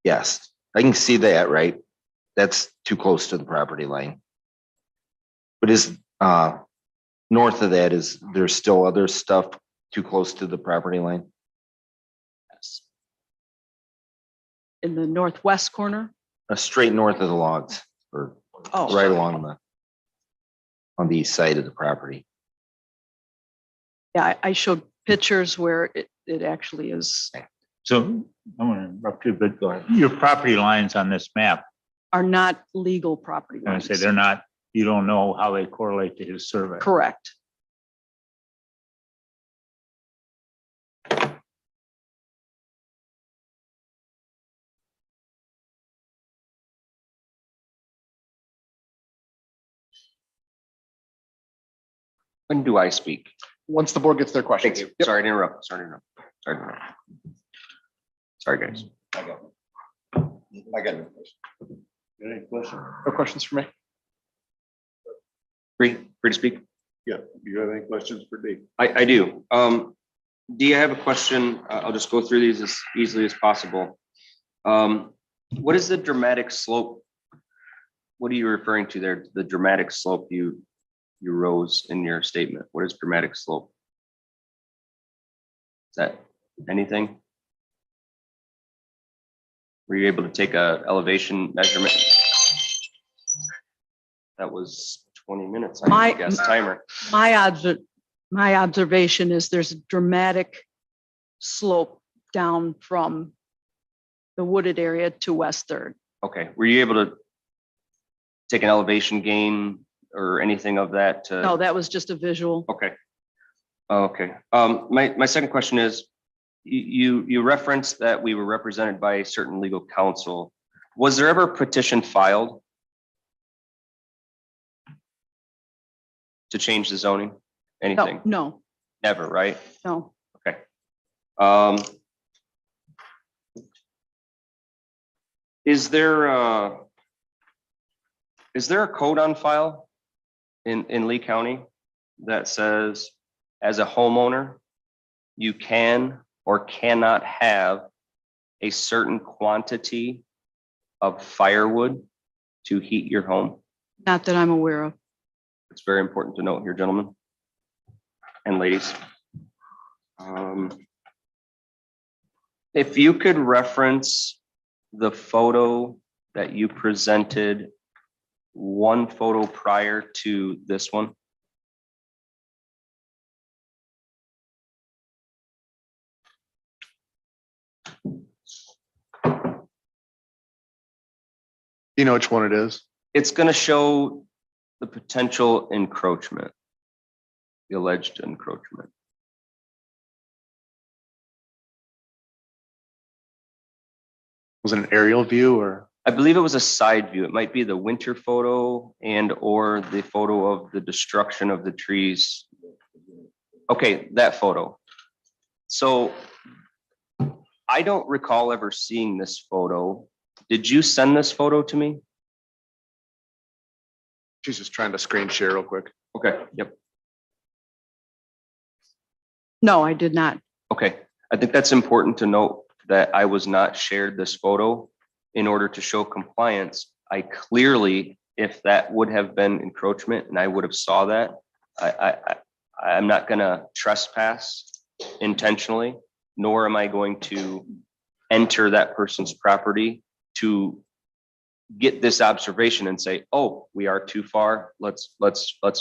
Yes, I can see that, right? That's too close to the property line. But north of that, is there still other stuff too close to the property line? Yes. In the northwest corner? Straight north of the logs, or Oh, right along on the east side of the property. yeah, I showed pictures where it actually is. So I'm going to interrupt you, but go ahead. Your property lines on this map, are not legal property I lines. say they're not, you don't know how they correlate to his survey. Correct. When do I speak? Once the board gets their questions. Thank you. Yep. Sorry to interrupt. Sorry to interrupt. Sorry to interrupt. Sorry, guys. I got no question. Any questions? No questions for me? Free to speak? Yeah, do you have any questions for Dee? I do. Dee, I have a question. I'll just go through these as easily as possible. What is the dramatic slope? What are you referring to there? The dramatic slope you rose in your statement. What is dramatic slope? Is that anything? Were you able to take a elevation measurement? That was 20 minutes, I guess, timer. My observation is there's a dramatic slope down from the wooded area to West Third. Okay, were you able to take an elevation gain or anything of that? No, that was just a visual. Okay. Okay. My second question is, you referenced that we were represented by a certain legal counsel. Was there ever a petition filed to change the zoning? Anything? No, Never, right? no. Okay. Is there a code on file in Lee County that says, as a homeowner, you can or cannot have a certain quantity of firewood to heat your home? Not that I'm aware of. It's very important to note here, gentlemen and ladies. If you could reference the photo that you presented, one photo prior to this one. You know which one it is? It's going to show the potential encroachment, the alleged encroachment. Was it an aerial view or? I believe it was a side view. It might be the winter photo and or the photo of the destruction of the trees. Okay, that photo. So I don't recall ever seeing this photo. Did you send this photo to me? She's just trying to screen share real quick. Okay, yep. No, I did not. Okay, I think that's important to note that I was not shared this photo in order to show compliance. I clearly, if that would have been encroachment and I would have saw that, I'm not gonna trespass intentionally, nor am I going to enter that person's property to get this observation and say, oh, we are too far. Let's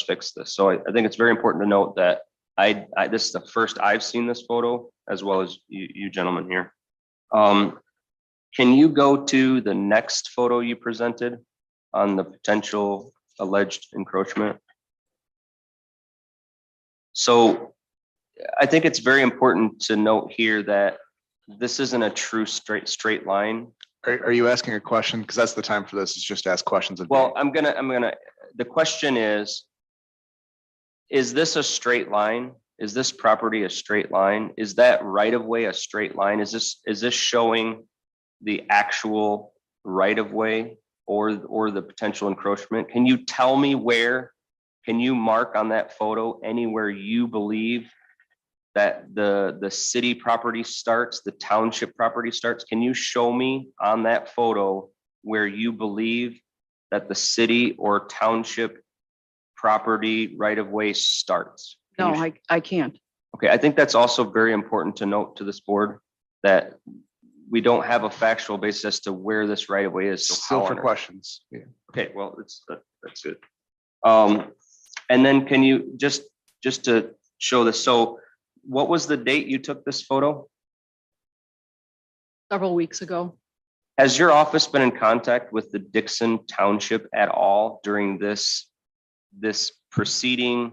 fix this. So I think it's very important to note that this is the first I've seen this photo, as well as you gentlemen here. Can you go to the next photo you presented on the potential alleged encroachment? So I think it's very important to note here that this isn't a true straight line. Are you asking a question? Because that's the time for this, is just ask questions. Well, the question is this a straight line? Is this property a straight line? Is that right of way a straight line? Is this showing the actual right of way or the potential encroachment? Can you tell me where? Can you mark on that photo anywhere you believe that the city property starts, the township property starts? Can you show me on that photo where you believe that the city or township property right of way starts? No, I can't. Okay, I think that's also very important to note to this board, that we don't have a factual basis as to where this right of way is. So Still how for on earth? questions. Yeah. Okay, well, that's good. And then can you just to show this, so what was the date you took this photo? Several weeks ago. Has your office been in contact with the Dixon Township at all during this proceeding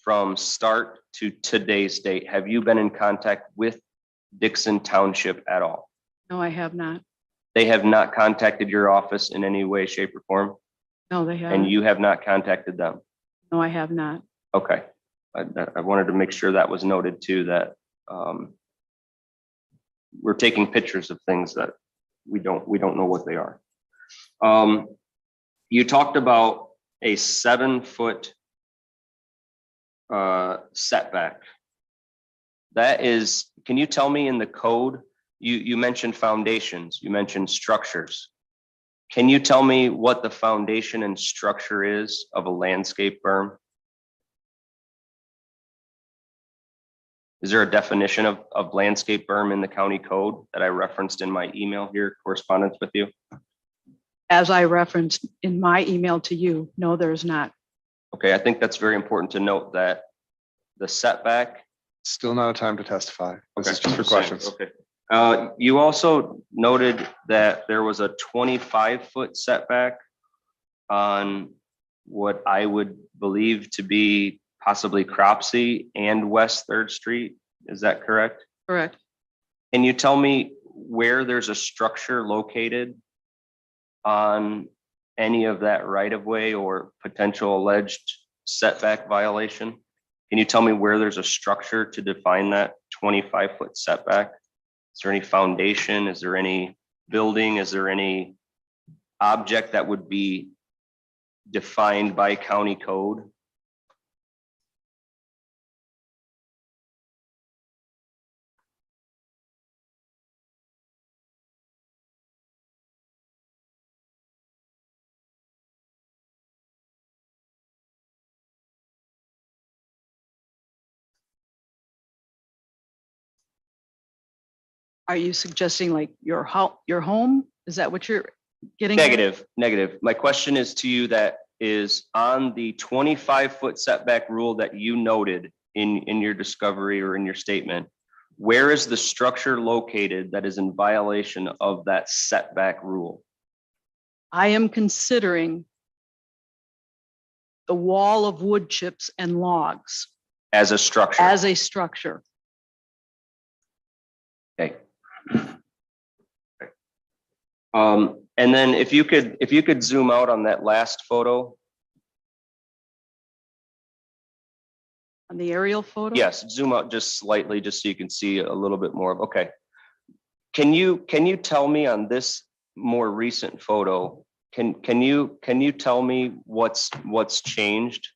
from start to today's date? Have you been in contact with Dixon Township at all? No, I have not. They have not contacted your office in any way, shape, or form, No, they and haven't. you have not contacted them? No, I have not. Okay. I wanted to make sure that was noted too, that we're taking pictures of things that we don't know what they are. You talked about a 7-foot setback. That is, can you tell me in the code, you mentioned foundations, you mentioned structures. Can you tell me what the foundation and structure is of a landscape berm? Is there a definition of landscape berm in the county code that I referenced in my email here, correspondence with you? As I referenced in my email to you, no, there's not. Okay, I think that's very important to note that the setback. Still not a time to testify. This is Okay, just for questions. Okay. You also noted that there was a 25-foot setback on what I would believe to be possibly Cropsey and West Third Street. Is that correct? Correct. Can you tell me where there's a structure located on any of that right of way or potential alleged setback violation? Can you tell me where there's a structure to define that 25-foot setback? Is there any foundation? Is there any building? Is there any object that would be defined by county code? Are you suggesting like your home? Is that what you're getting at? Negative. My question is to you that is on the 25-foot setback rule that you noted in your discovery or in your statement. Where is the structure located that is in violation of that setback rule? I am considering the wall of wood chips and logs As a structure? as a structure. Okay. And then if you could zoom out on that last photo. On the aerial photo? Yes, zoom out just slightly, just so you can see a little bit more. Okay. Can you tell me on this more recent photo, can you tell me what's changed?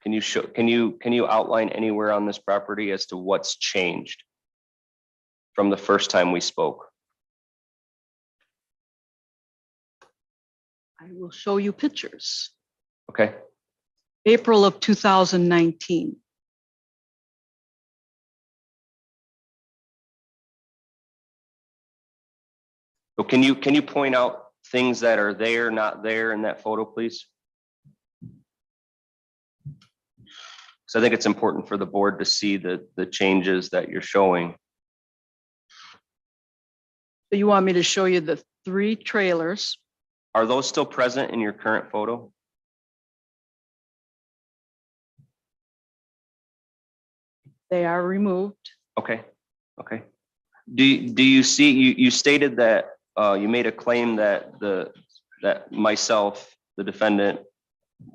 Can you outline anywhere on this property as to what's changed from the first time we spoke? I will show you pictures. Okay. April of 2019. So can you point out things that are there, not there in that photo, please? So I think it's important for the board to see the changes that you're showing. So you want me to show you the 3 trailers? Are those still present in your current photo? They are removed. Okay. Do you see, you stated that you made a claim that that myself, the defendant,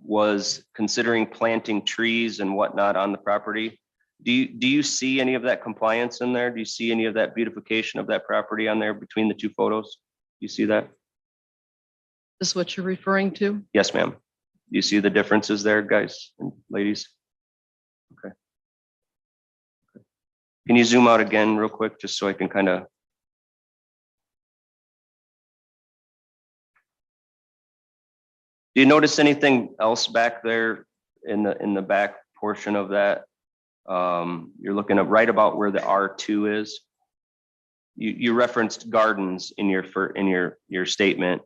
was considering planting trees and whatnot on the property. Do you see any of that compliance in there? Do you see any of that beautification of that property on there between the 2 photos? Do you see that? This is what you're referring to? Yes, ma'am. Do you see the differences there, guys and ladies? Okay. Can you zoom out again real quick, just so I can kind of. Do you notice anything else back there in the back portion of that? You're looking at right about where the R2 is. You referenced gardens in your statement.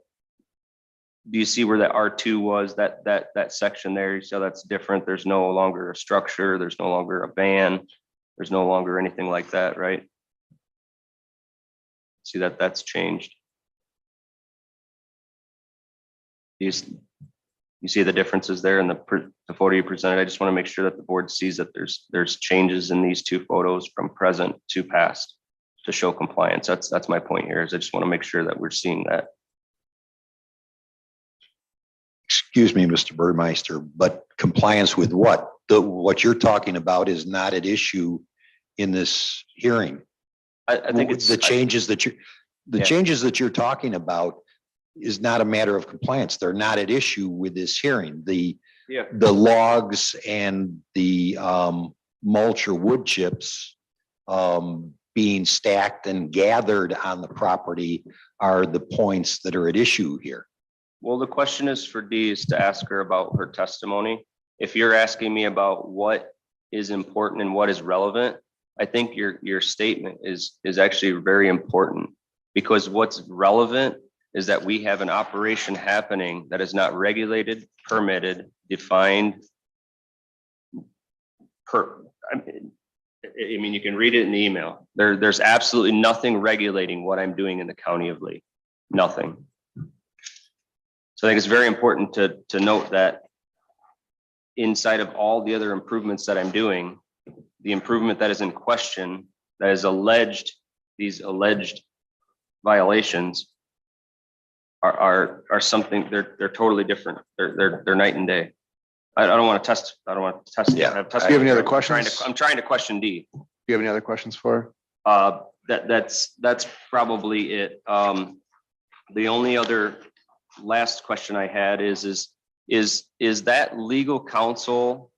Do you see where the R2 was, that section there? So that's different. There's no longer a structure. There's no longer a van. There's no longer anything like that, right? See that's changed. You see the differences there in the photo you presented. I just want to make sure that the board sees that there's changes in these two photos from present to past to show compliance. That's my point here, is I just want to make sure that we're seeing that. Excuse me, Mr. Burmeister, but compliance with what? What you're talking about is not at issue in this hearing. I think it's the changes that Yeah. changes that you're talking about is not a matter of compliance. They're not at issue with this hearing. The logs and the mulch or wood chips being stacked and gathered on the property are the points that are at issue here. Well, the question is for Dee is to ask her about her testimony. If you're asking me about what is important and what is relevant, I think your statement is actually very important, because what's relevant is that we have an operation happening that is not regulated, permitted, defined. I mean, you can read it in the email. There's absolutely nothing regulating what I'm doing in the county of Lee. Nothing. So I think it's very important to note that inside of all the other improvements that I'm doing, the improvement that is in question, that is alleged, these alleged violations are something, they're totally different. They're night and day. I don't want to test. I don't want to test. Yeah. Do you have any other questions? I'm trying to question D. Do you have any other questions for her? That's probably it. The only other last question I had is that legal counsel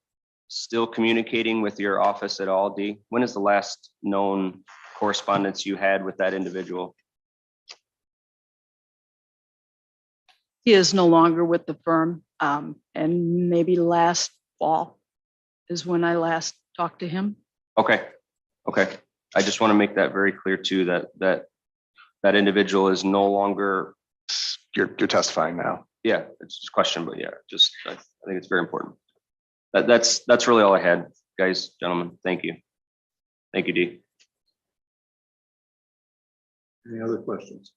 still communicating with your office at all, D? When is the last known correspondence you had with that individual? He is no longer with the firm, and maybe last fall is when I last talked to him. Okay. I just want to make that very clear too, that individual is no longer. You're testifying now. Yeah, it's just a question, but yeah, I think it's very important. That's really all I had, guys, gentlemen. Thank you. Thank you, Dee. Any other questions?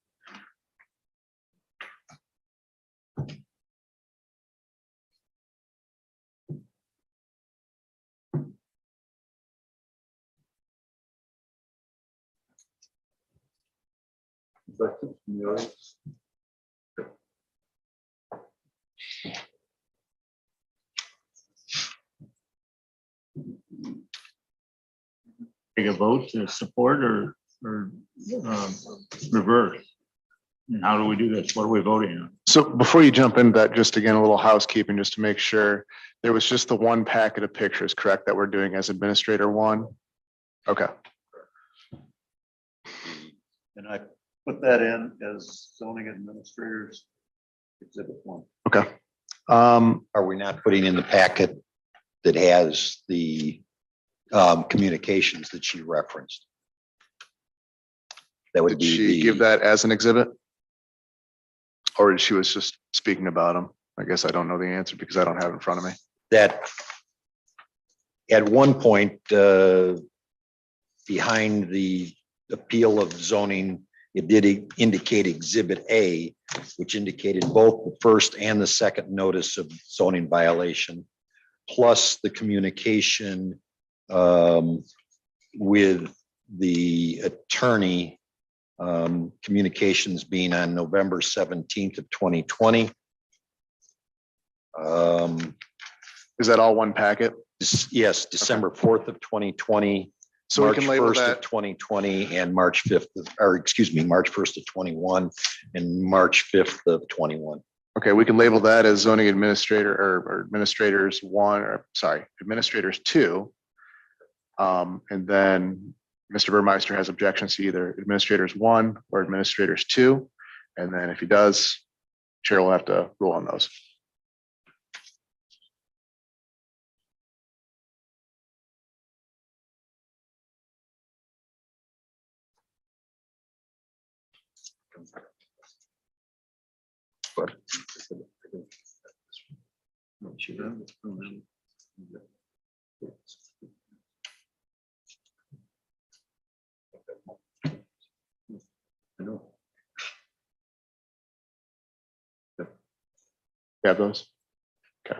Questions from the audience? Take a vote to support or reverse? And how do we do this? What are we voting on? So before you jump into that, just again, a little housekeeping, just to make sure, there was just the one packet of pictures, correct, that we're doing as administrator one? Okay. And I put that in as zoning administrators exhibit 1. Okay. Are we not putting in the packet that has the communications that she referenced? That would Did be she give that as an exhibit? Or did she was just speaking about them? I guess I don't know the answer because I don't have it in front of me. that at one point, behind the appeal of zoning, it did indicate exhibit A, which indicated both the first and the second notice of zoning violation, plus the communication with the attorney, communications being on November 17th of 2020. Is that all one packet? Yes, December 4th of 2020. So we March can label 1st of that, 2020 and March 5th, or excuse me, March 1st of 21 and March 5th of 21. okay, we can label that as zoning administrator or administrators one, or sorry, administrators two. And then Mr. Burmeister has objections to either administrators one or administrators two. And then if he does, chair will have to rule on those. You have those? Okay.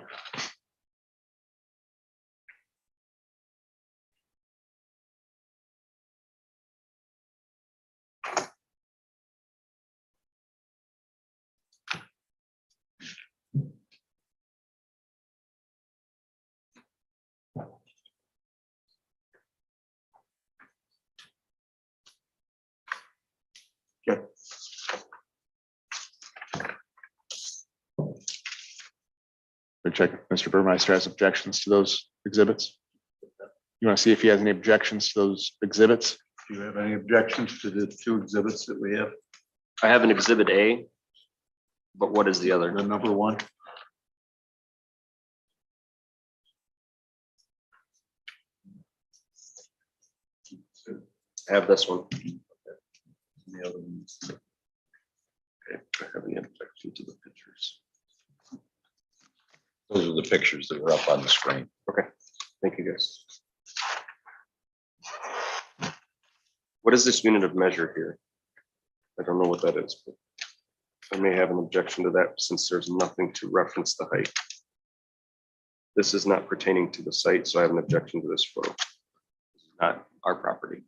We check if Mr. Burmeister has objections to those exhibits. You want to see if he has any objections to those exhibits? Do you have any objections to the two exhibits that we have? I have an exhibit A, but what is the other? The number one? I have this one. The other ones. Okay, I have an objection to the pictures. Those are the pictures that were up on the screen. Thank you, guys. What is this unit of measure here? I don't know what that is, but I may have an objection to that since there's nothing to reference the height. This is not pertaining to the site, so I have an objection to this photo. This is not our property.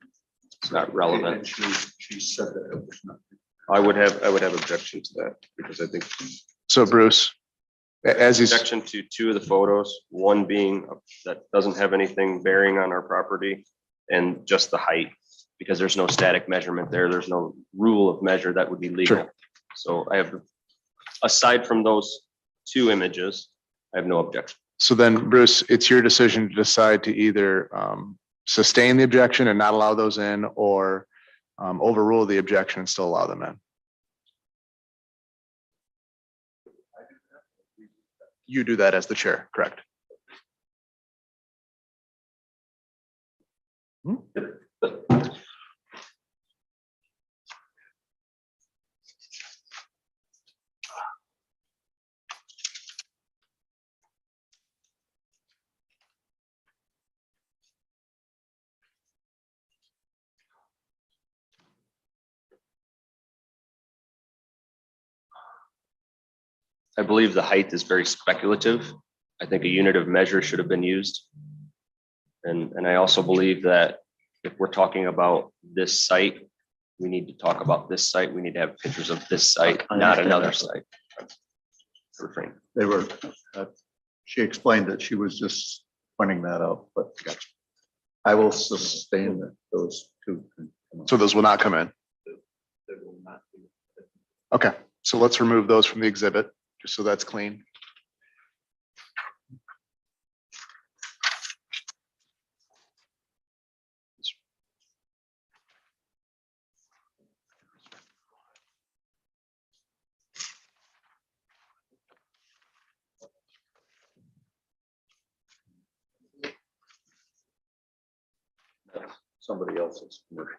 It's not relevant. And she said that it was not. I would have objection to that because I think So Bruce, as he's, objection to two of the photos, one being that doesn't have anything bearing on our property and just the height, because there's no static measurement there. There's no rule of measure that would be legal. Sure. So I have, aside from those two images, I have no objection. so then Bruce, it's your decision to decide to either sustain the objection and not allow those in, or overrule the objection and still allow them in. You do that as the chair, correct? I believe the height is very speculative. I think a unit of measure should have been used. And I also believe that if we're talking about this site, we need to talk about this site. We need to have pictures of this site, I not understand another that. site. Refrain. They were, she explained that she was just pointing that out, but I will sustain that those two. can come on. So those will not come in. They will not be. Okay, so let's remove those from the exhibit, just so that's clean. Somebody else's. commercial.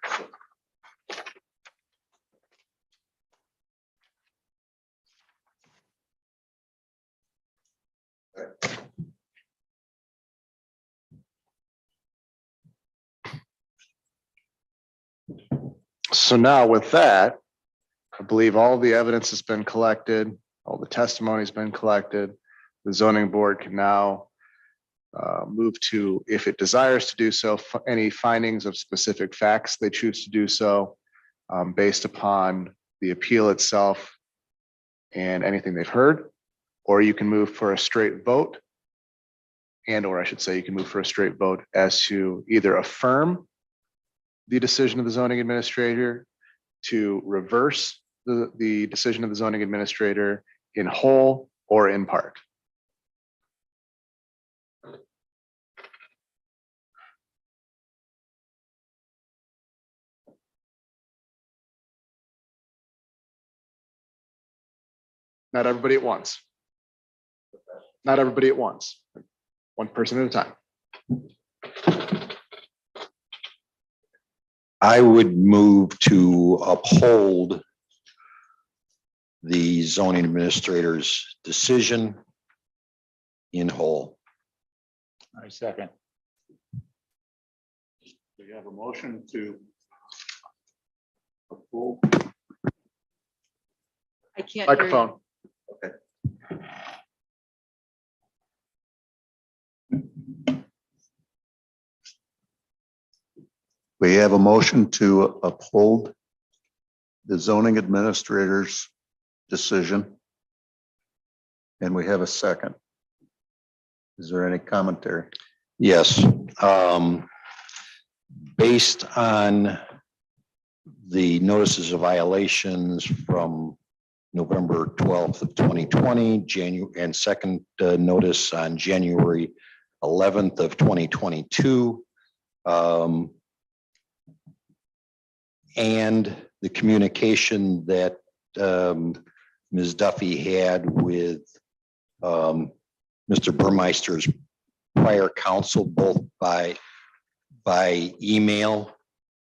So now with that, I believe all the evidence has been collected, all the testimony's been collected. The zoning board can now move to, if it desires to do so, any findings of specific facts they choose to do so based upon the appeal itself and anything they've heard, or you can move for a straight vote. Or I should say, you can move for a straight vote as to either affirm the decision of the zoning administrator, to reverse the decision of the zoning administrator in whole or in part. Not everybody at once. Not everybody at once. One person at a time. I would move to uphold the zoning administrator's decision in whole. I second. We have a motion to approve. I can't hear you. Microphone. We have a motion to uphold the zoning administrator's decision. And we have a second. Is there any commentary? Yes. Based on the notices of violations from November 12th of 2020, and second notice on January 11th of 2022. And the communication that Ms. Duffy had with Mr. Burmeister's prior counsel, both by email,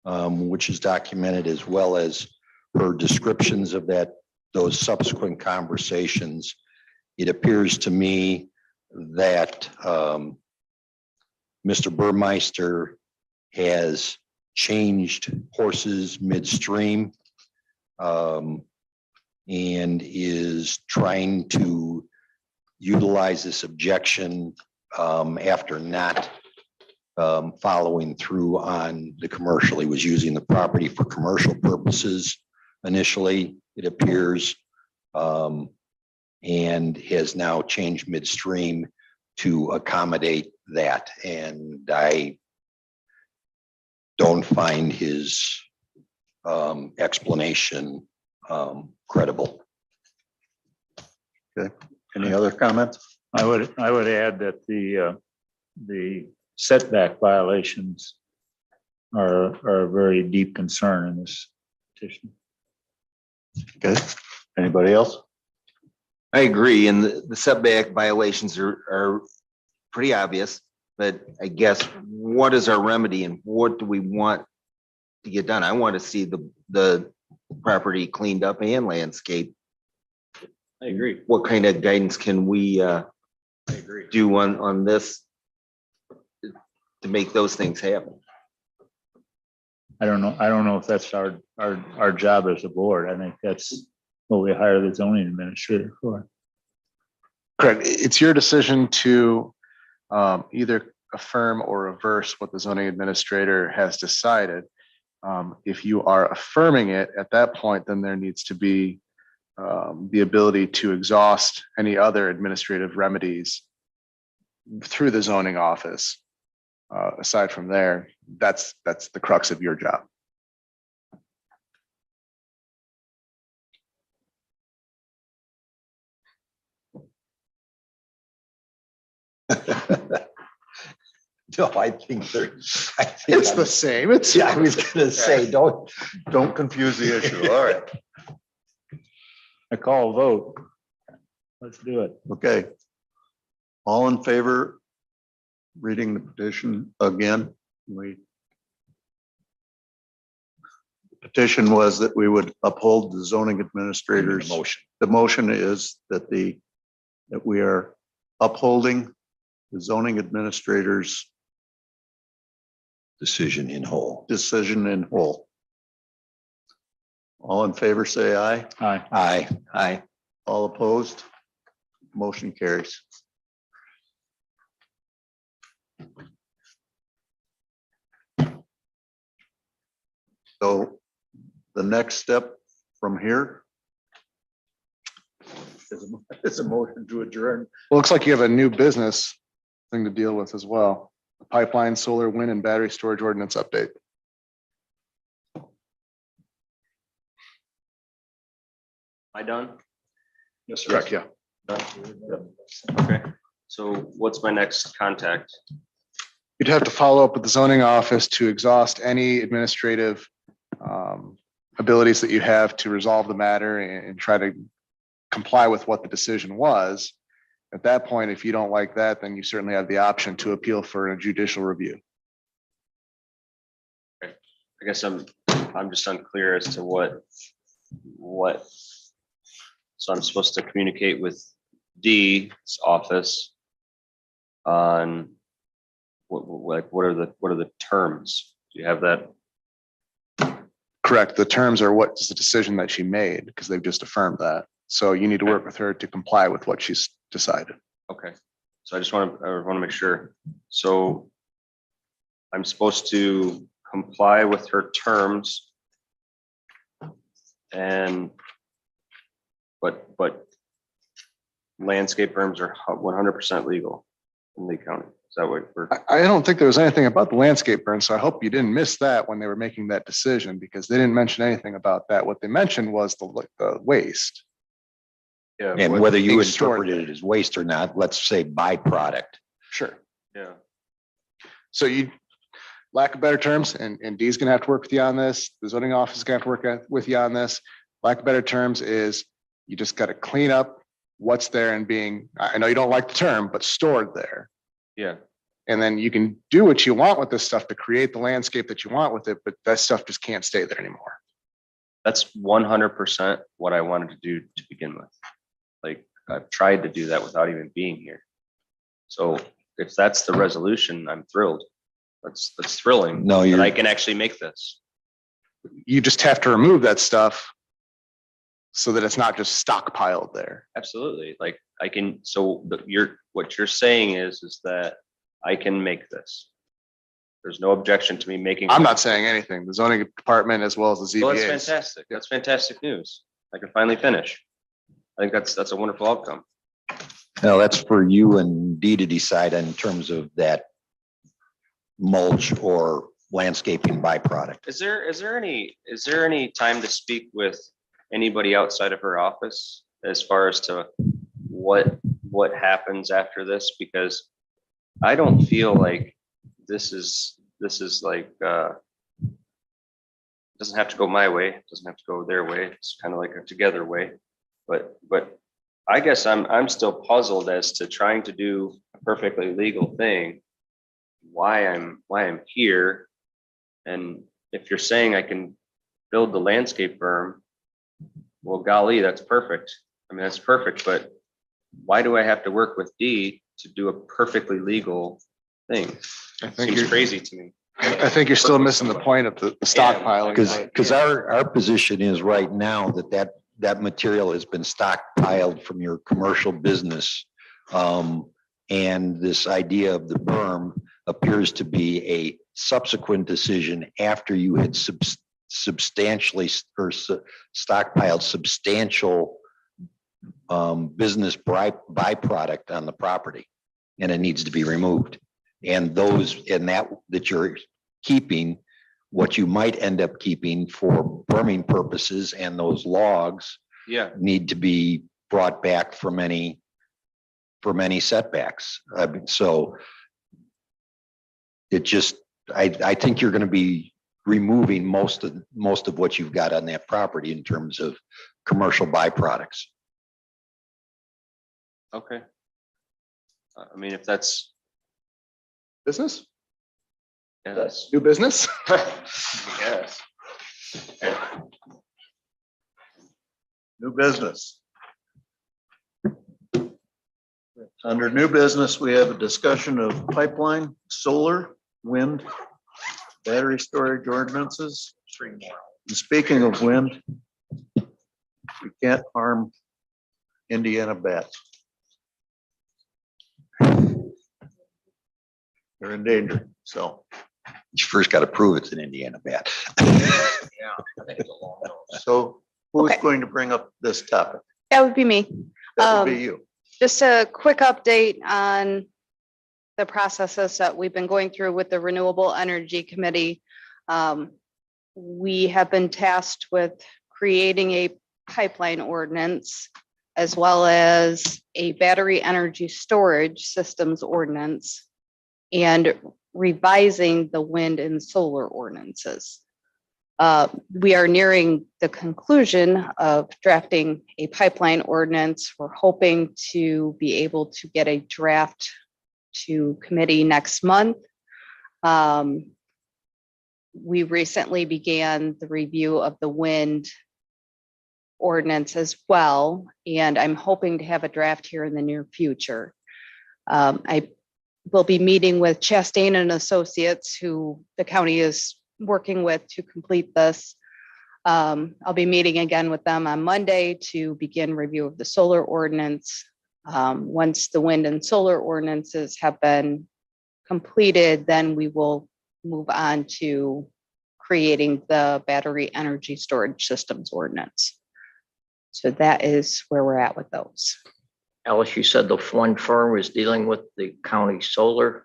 which is documented, as well as her descriptions of those subsequent conversations. It appears to me that Mr. Burmeister has changed horses midstream and is trying to utilize this objection after not following through on the commercial. He was using the property for commercial purposes initially, it appears, and has now changed midstream to accommodate that. And I don't find his explanation credible. Okay, any other comments? I would add that the setback violations are a very deep concern in this petition. Okay, anybody else? I agree, and the setback violations are pretty obvious, but I guess what is our remedy and what do we want to get done? I want to see the property cleaned up and landscaped. I agree. What kind of guidance can we I agree. do on this to make those things happen? I don't know if that's our job as a board. I think that's what we hire the zoning administrator for. Correct. It's your decision to either affirm or reverse what the zoning administrator has decided. If you are affirming it at that point, then there needs to be the ability to exhaust any other administrative remedies through the zoning office. Aside from there, that's the crux of your job. No, I think It's the same. It's Yeah, I was gonna say, don't Confuse the issue, all right. I call a vote. Let's do it. Okay. All in favor, reading the petition again? Petition was that we would uphold the zoning administrator's motion. The motion is that we are upholding the zoning administrator's Decision in whole. decision in whole. All in favor, say aye. Aye. Aye. Aye. All opposed? Motion carries. So the next step from here is a motion to adjourn. Well, looks like you have a new business thing to deal with as well. Pipeline, solar, wind, and battery storage ordinance update. Am I done? Yes, correct. Yeah. Okay, so what's my next contact? You'd have to follow up with the zoning office to exhaust any administrative abilities that you have to resolve the matter and try to comply with what the decision was. At that point, if you don't like that, then you certainly have the option to appeal for a judicial review. I guess I'm just unclear as to what. So I'm supposed to communicate with D's office on what are the terms? Do you have that? Correct. The terms are what is the decision that she made, because they've just affirmed that. So you need to work with her to comply with what she's decided. Okay, so I want to make sure. So I'm supposed to comply with her terms. And, but landscape berms are 100% legal in Lee County. Is that what we're? I don't think there was anything about the landscape burn, so I hope you didn't miss that when they were making that decision, because they didn't mention anything about that. What they mentioned was the waste. Yeah. And what- whether you being stored interpreted it as waste or not, let's say byproduct. Sure. Yeah. So you, lack of better terms, and Dee's gonna have to work with you on this, the zoning office is gonna have to work with you on this. Lack of better terms is you just gotta clean up what's there and being, I know you don't like the term, but stored there. Yeah. And then you can do what you want with this stuff to create the landscape that you want with it, but that stuff just can't stay there anymore. That's 100% what I wanted to do to begin with. Like, I've tried to do that without even being here. So if that's the resolution, I'm thrilled. That's thrilling. No, that you're- I can actually make this. You just have to remove that stuff so that it's not just stockpiled there. Absolutely. Like I can, so what you're saying is that I can make this. There's no objection to me making. I'm not saying anything. The zoning department as well as the Well, that's ZBA. fantastic. That's fantastic news. I can finally finish. I think that's a wonderful outcome. No, that's for you and Dee to decide in terms of that mulch or landscaping byproduct. Is there any time to speak with anybody outside of her office as far as to what happens after this? Because I don't feel like this is like, doesn't have to go my way, it doesn't have to go their way. It's kind of like a together way. But I guess I'm still puzzled as to trying to do a perfectly legal thing, why I'm here. And if you're saying I can build the landscape berm, well, golly, that's perfect. I mean, that's perfect, but why do I have to work with Dee to do a perfectly legal thing? I think Seems you're, crazy to me. I think you're still missing the point of the stockpiling. Because our position is right now that material has been stockpiled from your commercial business. And this idea of the berm appears to be a subsequent decision after you had substantially or stockpiled substantial business byproduct on the property, and it needs to be removed. And those in that you're keeping, what you might end up keeping for berming purposes, and those logs Yeah, need to be brought back from any setbacks. So it just, I think you're going to be removing most of what you've got on that property in terms of commercial byproducts. okay. I mean, if that's, Business, yes. new business. Yes. New business. Under new business, we have a discussion of pipeline, solar, wind, battery storage ordinances. And speaking of wind, we can't harm Indiana bats. They're endangered, so. You first got to prove it's an Indiana bat. So who's Okay. going to bring up this topic? That would be me. That would be you. Just a quick update on the processes that we've been going through with the Renewable Energy Committee. We have been tasked with creating a pipeline ordinance as well as a battery energy storage systems ordinance and revising the wind and solar ordinances. We are nearing the conclusion of drafting a pipeline ordinance. We're hoping to be able to get a draft to committee next month. We recently began the review of the wind ordinance as well, and I'm hoping to have a draft here in the near future. I will be meeting with Chastain and Associates, who the county is working with to complete this. I'll be meeting again with them on Monday to begin review of the solar ordinance. Once the wind and solar ordinances have been completed, then we will move on to creating the battery energy storage systems ordinance. So that is where we're at with those. Alice, you said the one firm was dealing with the county solar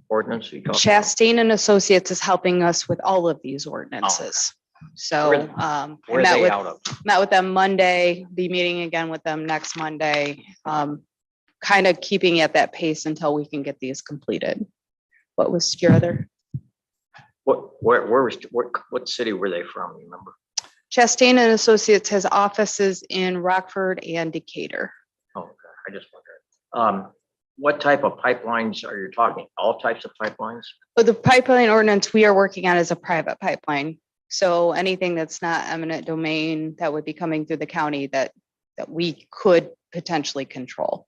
ordinance. You talked about? Chastain and Associates is helping us with all of these ordinances. So I Where are met they with, out of? met with them Monday, be meeting again with them next Monday. Kind of keeping at that pace until we can get these completed. What was your other? What city were they from? You remember? Chastain and Associates has offices in Rockford and Decatur. Oh, okay. I just wondered. What type of pipelines are you talking? All types of pipelines? But the pipeline ordinance we are working on is a private pipeline. So anything that's not eminent domain that would be coming through the county that we could potentially control.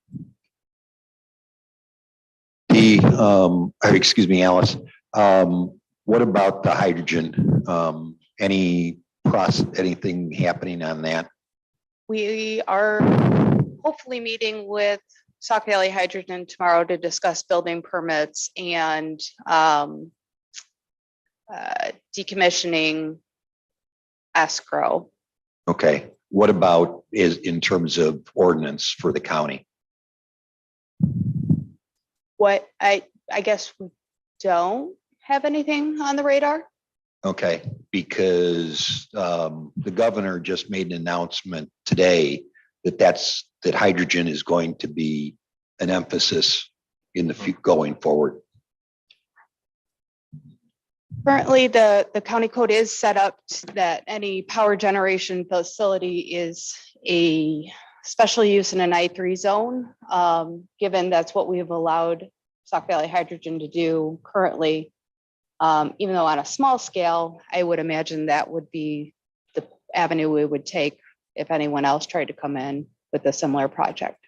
Excuse me, Alice. What about the hydrogen? Anything happening on that? We are hopefully meeting with Sauk Valley Hydrogen tomorrow to discuss building permits and decommissioning escrow. Okay. What about in terms of ordinance for the county? What I guess we don't have anything on the radar. Okay, because the governor just made an announcement today that hydrogen is going to be an emphasis in the going forward. Currently, the county code is set up that any power generation facility is a special use in an I3 zone. Given that's what we have allowed Sauk Valley Hydrogen to do currently. Even though on a small scale, I would imagine that would be the avenue we would take if anyone else tried to come in with a similar project.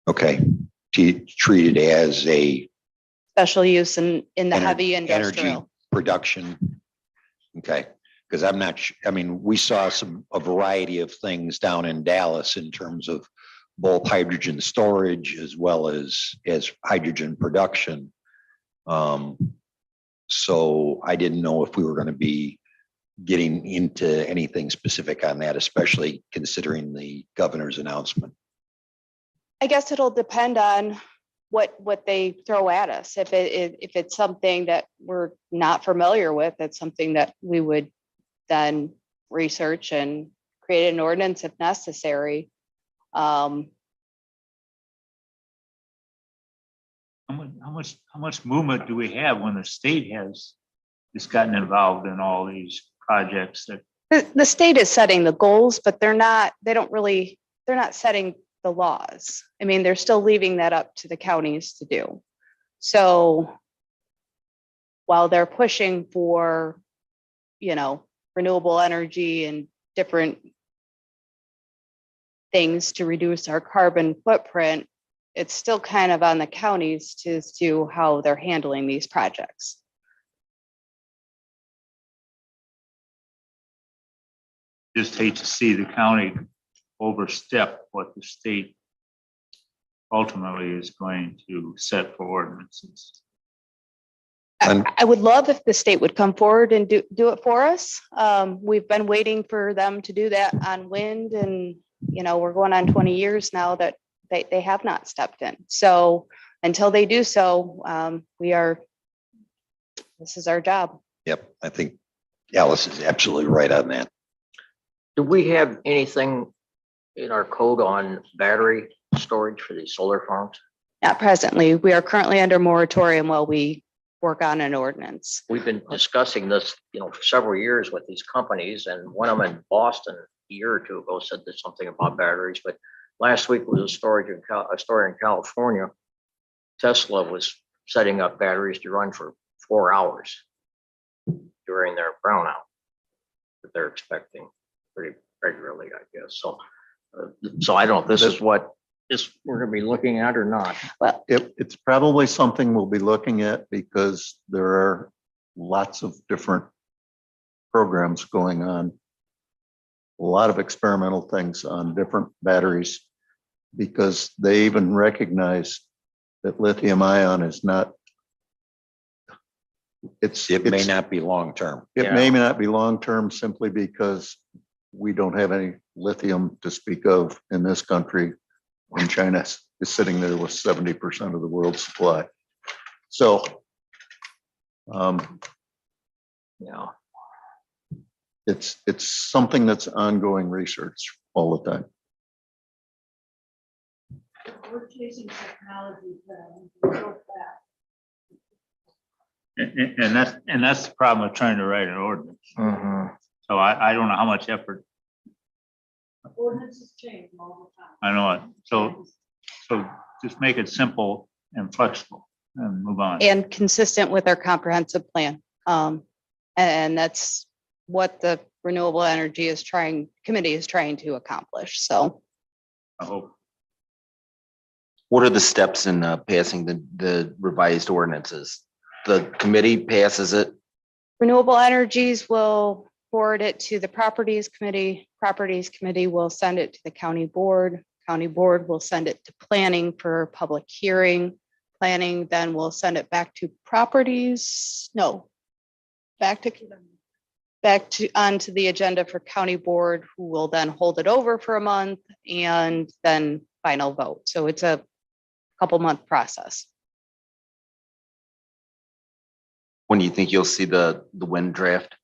Okay, treated as a Special use in the heavy energy industrial. production. Okay, because I'm not, I mean, we saw a variety of things down in Dallas in terms of both hydrogen storage as well as hydrogen production. So I didn't know if we were going to be getting into anything specific on that, especially considering the governor's announcement. I guess it'll depend on what they throw at us. If it's something that we're not familiar with, it's something that we would then research and create an ordinance if necessary. How much movement do we have when the state has just gotten involved in all these projects that? The state is setting the goals, but they're not setting the laws. I mean, they're still leaving that up to the counties to do. So while they're pushing for, renewable energy and different things to reduce our carbon footprint, it's still kind of on the counties to see how they're handling these projects. Just hate to see the county overstep what the state ultimately is going to set for ordinances. I would love if the state would come forward and do it for us. We've been waiting for them to do that on wind, and we're going on 20 years now that they have not stepped in. So until they do so, this is our job. Yep, I think Alice is absolutely right on that. Do we have anything in our code on battery storage for these solar farms? Not presently. We are currently under moratorium while we work on an ordinance. We've been discussing this, for several years with these companies, and one of them in Boston a year or two ago said there's something about batteries, but last week was a story in California. Tesla was setting up batteries to run for 4 hours during their brownout that they're expecting pretty regularly, I guess. So I don't know if this is what we're going to be looking at or not. Well, It's probably something we'll be looking at because there are lots of different programs going on. A lot of experimental things on different batteries because they even recognize that lithium ion is not It may not be long-term. It may not be long-term simply because we don't have any lithium to speak of in this country. And China is sitting there with 70% of the world's supply. So Yeah. it's something that's ongoing research all the time. We're chasing technology. And that's the problem of trying to write an ordinance. Mhm. So I don't know how much effort, Ordinances change all the time. I know it. So just make it simple and flexible and move on. And consistent with our comprehensive plan. And that's what the Renewable Energy Committee is trying to accomplish. So I hope. What are the steps in passing the revised ordinances? The committee passes it. Renewable Energies will forward it to the Properties Committee. Properties Committee will send it to the County Board. County Board will send it to Planning for public hearing. Planning then will send it back to Properties, no, back to onto the agenda for County Board, who will then hold it over for a month and then final vote. So it's a couple month process. When do you think you'll see the wind draft?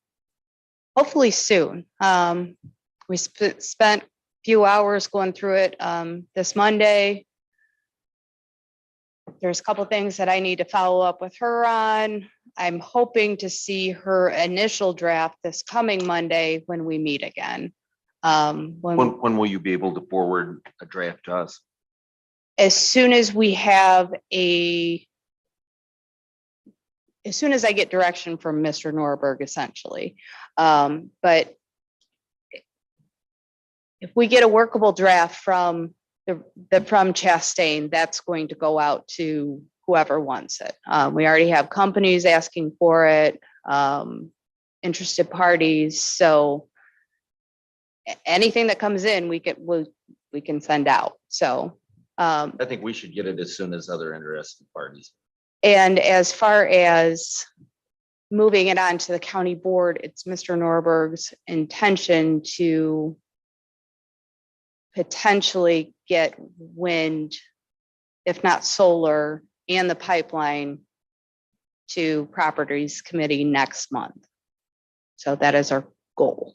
Hopefully soon. We spent a few hours going through it this Monday. There's a couple things that I need to follow up with her on. I'm hoping to see her initial draft this coming Monday when we meet again. When will you be able to forward a draft to us? As soon as I get direction from Mr. Norberg, essentially. But if we get a workable draft from from Chastain, that's going to go out to whoever wants it. We already have companies asking for it, interested parties. So anything that comes in, we can send out. So I think we should get it as soon as other interested parties. and as far as moving it on to the county board, it's Mr. Norberg's intention to potentially get wind, if not solar, and the pipeline to Properties Committee next month. So that is our goal.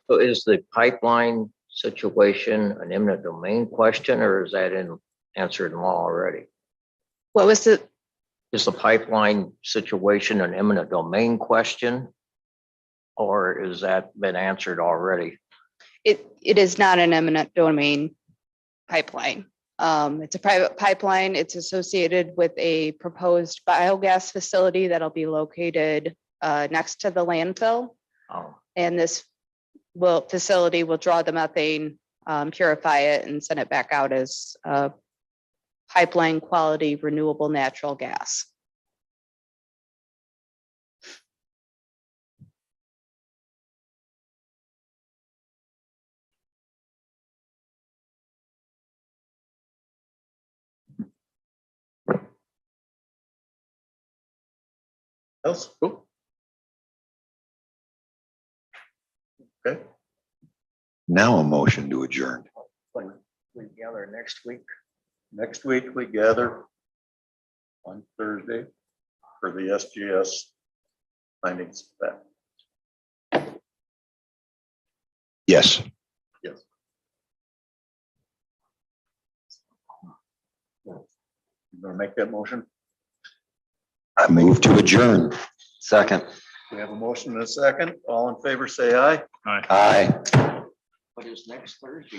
So is the pipeline situation an eminent domain question, or is that answered in law already? What was the, Is the pipeline situation an eminent domain question? Or is that been answered already? it is not an eminent domain pipeline. It's a private pipeline. It's associated with a proposed biogas facility that'll be located next to the landfill. Oh, And this facility will draw the methane, purify it, and send it back out as pipeline quality renewable natural gas. Else? Cool. Okay. Now a motion to adjourn. when we gather next week. Next week, we gather on Thursday for the SGS findings. Yes. Yes. You gonna make that motion? I move to adjourn. Second. We have a motion and a second. All in favor, say aye. All right. Aye. What is next Thursday?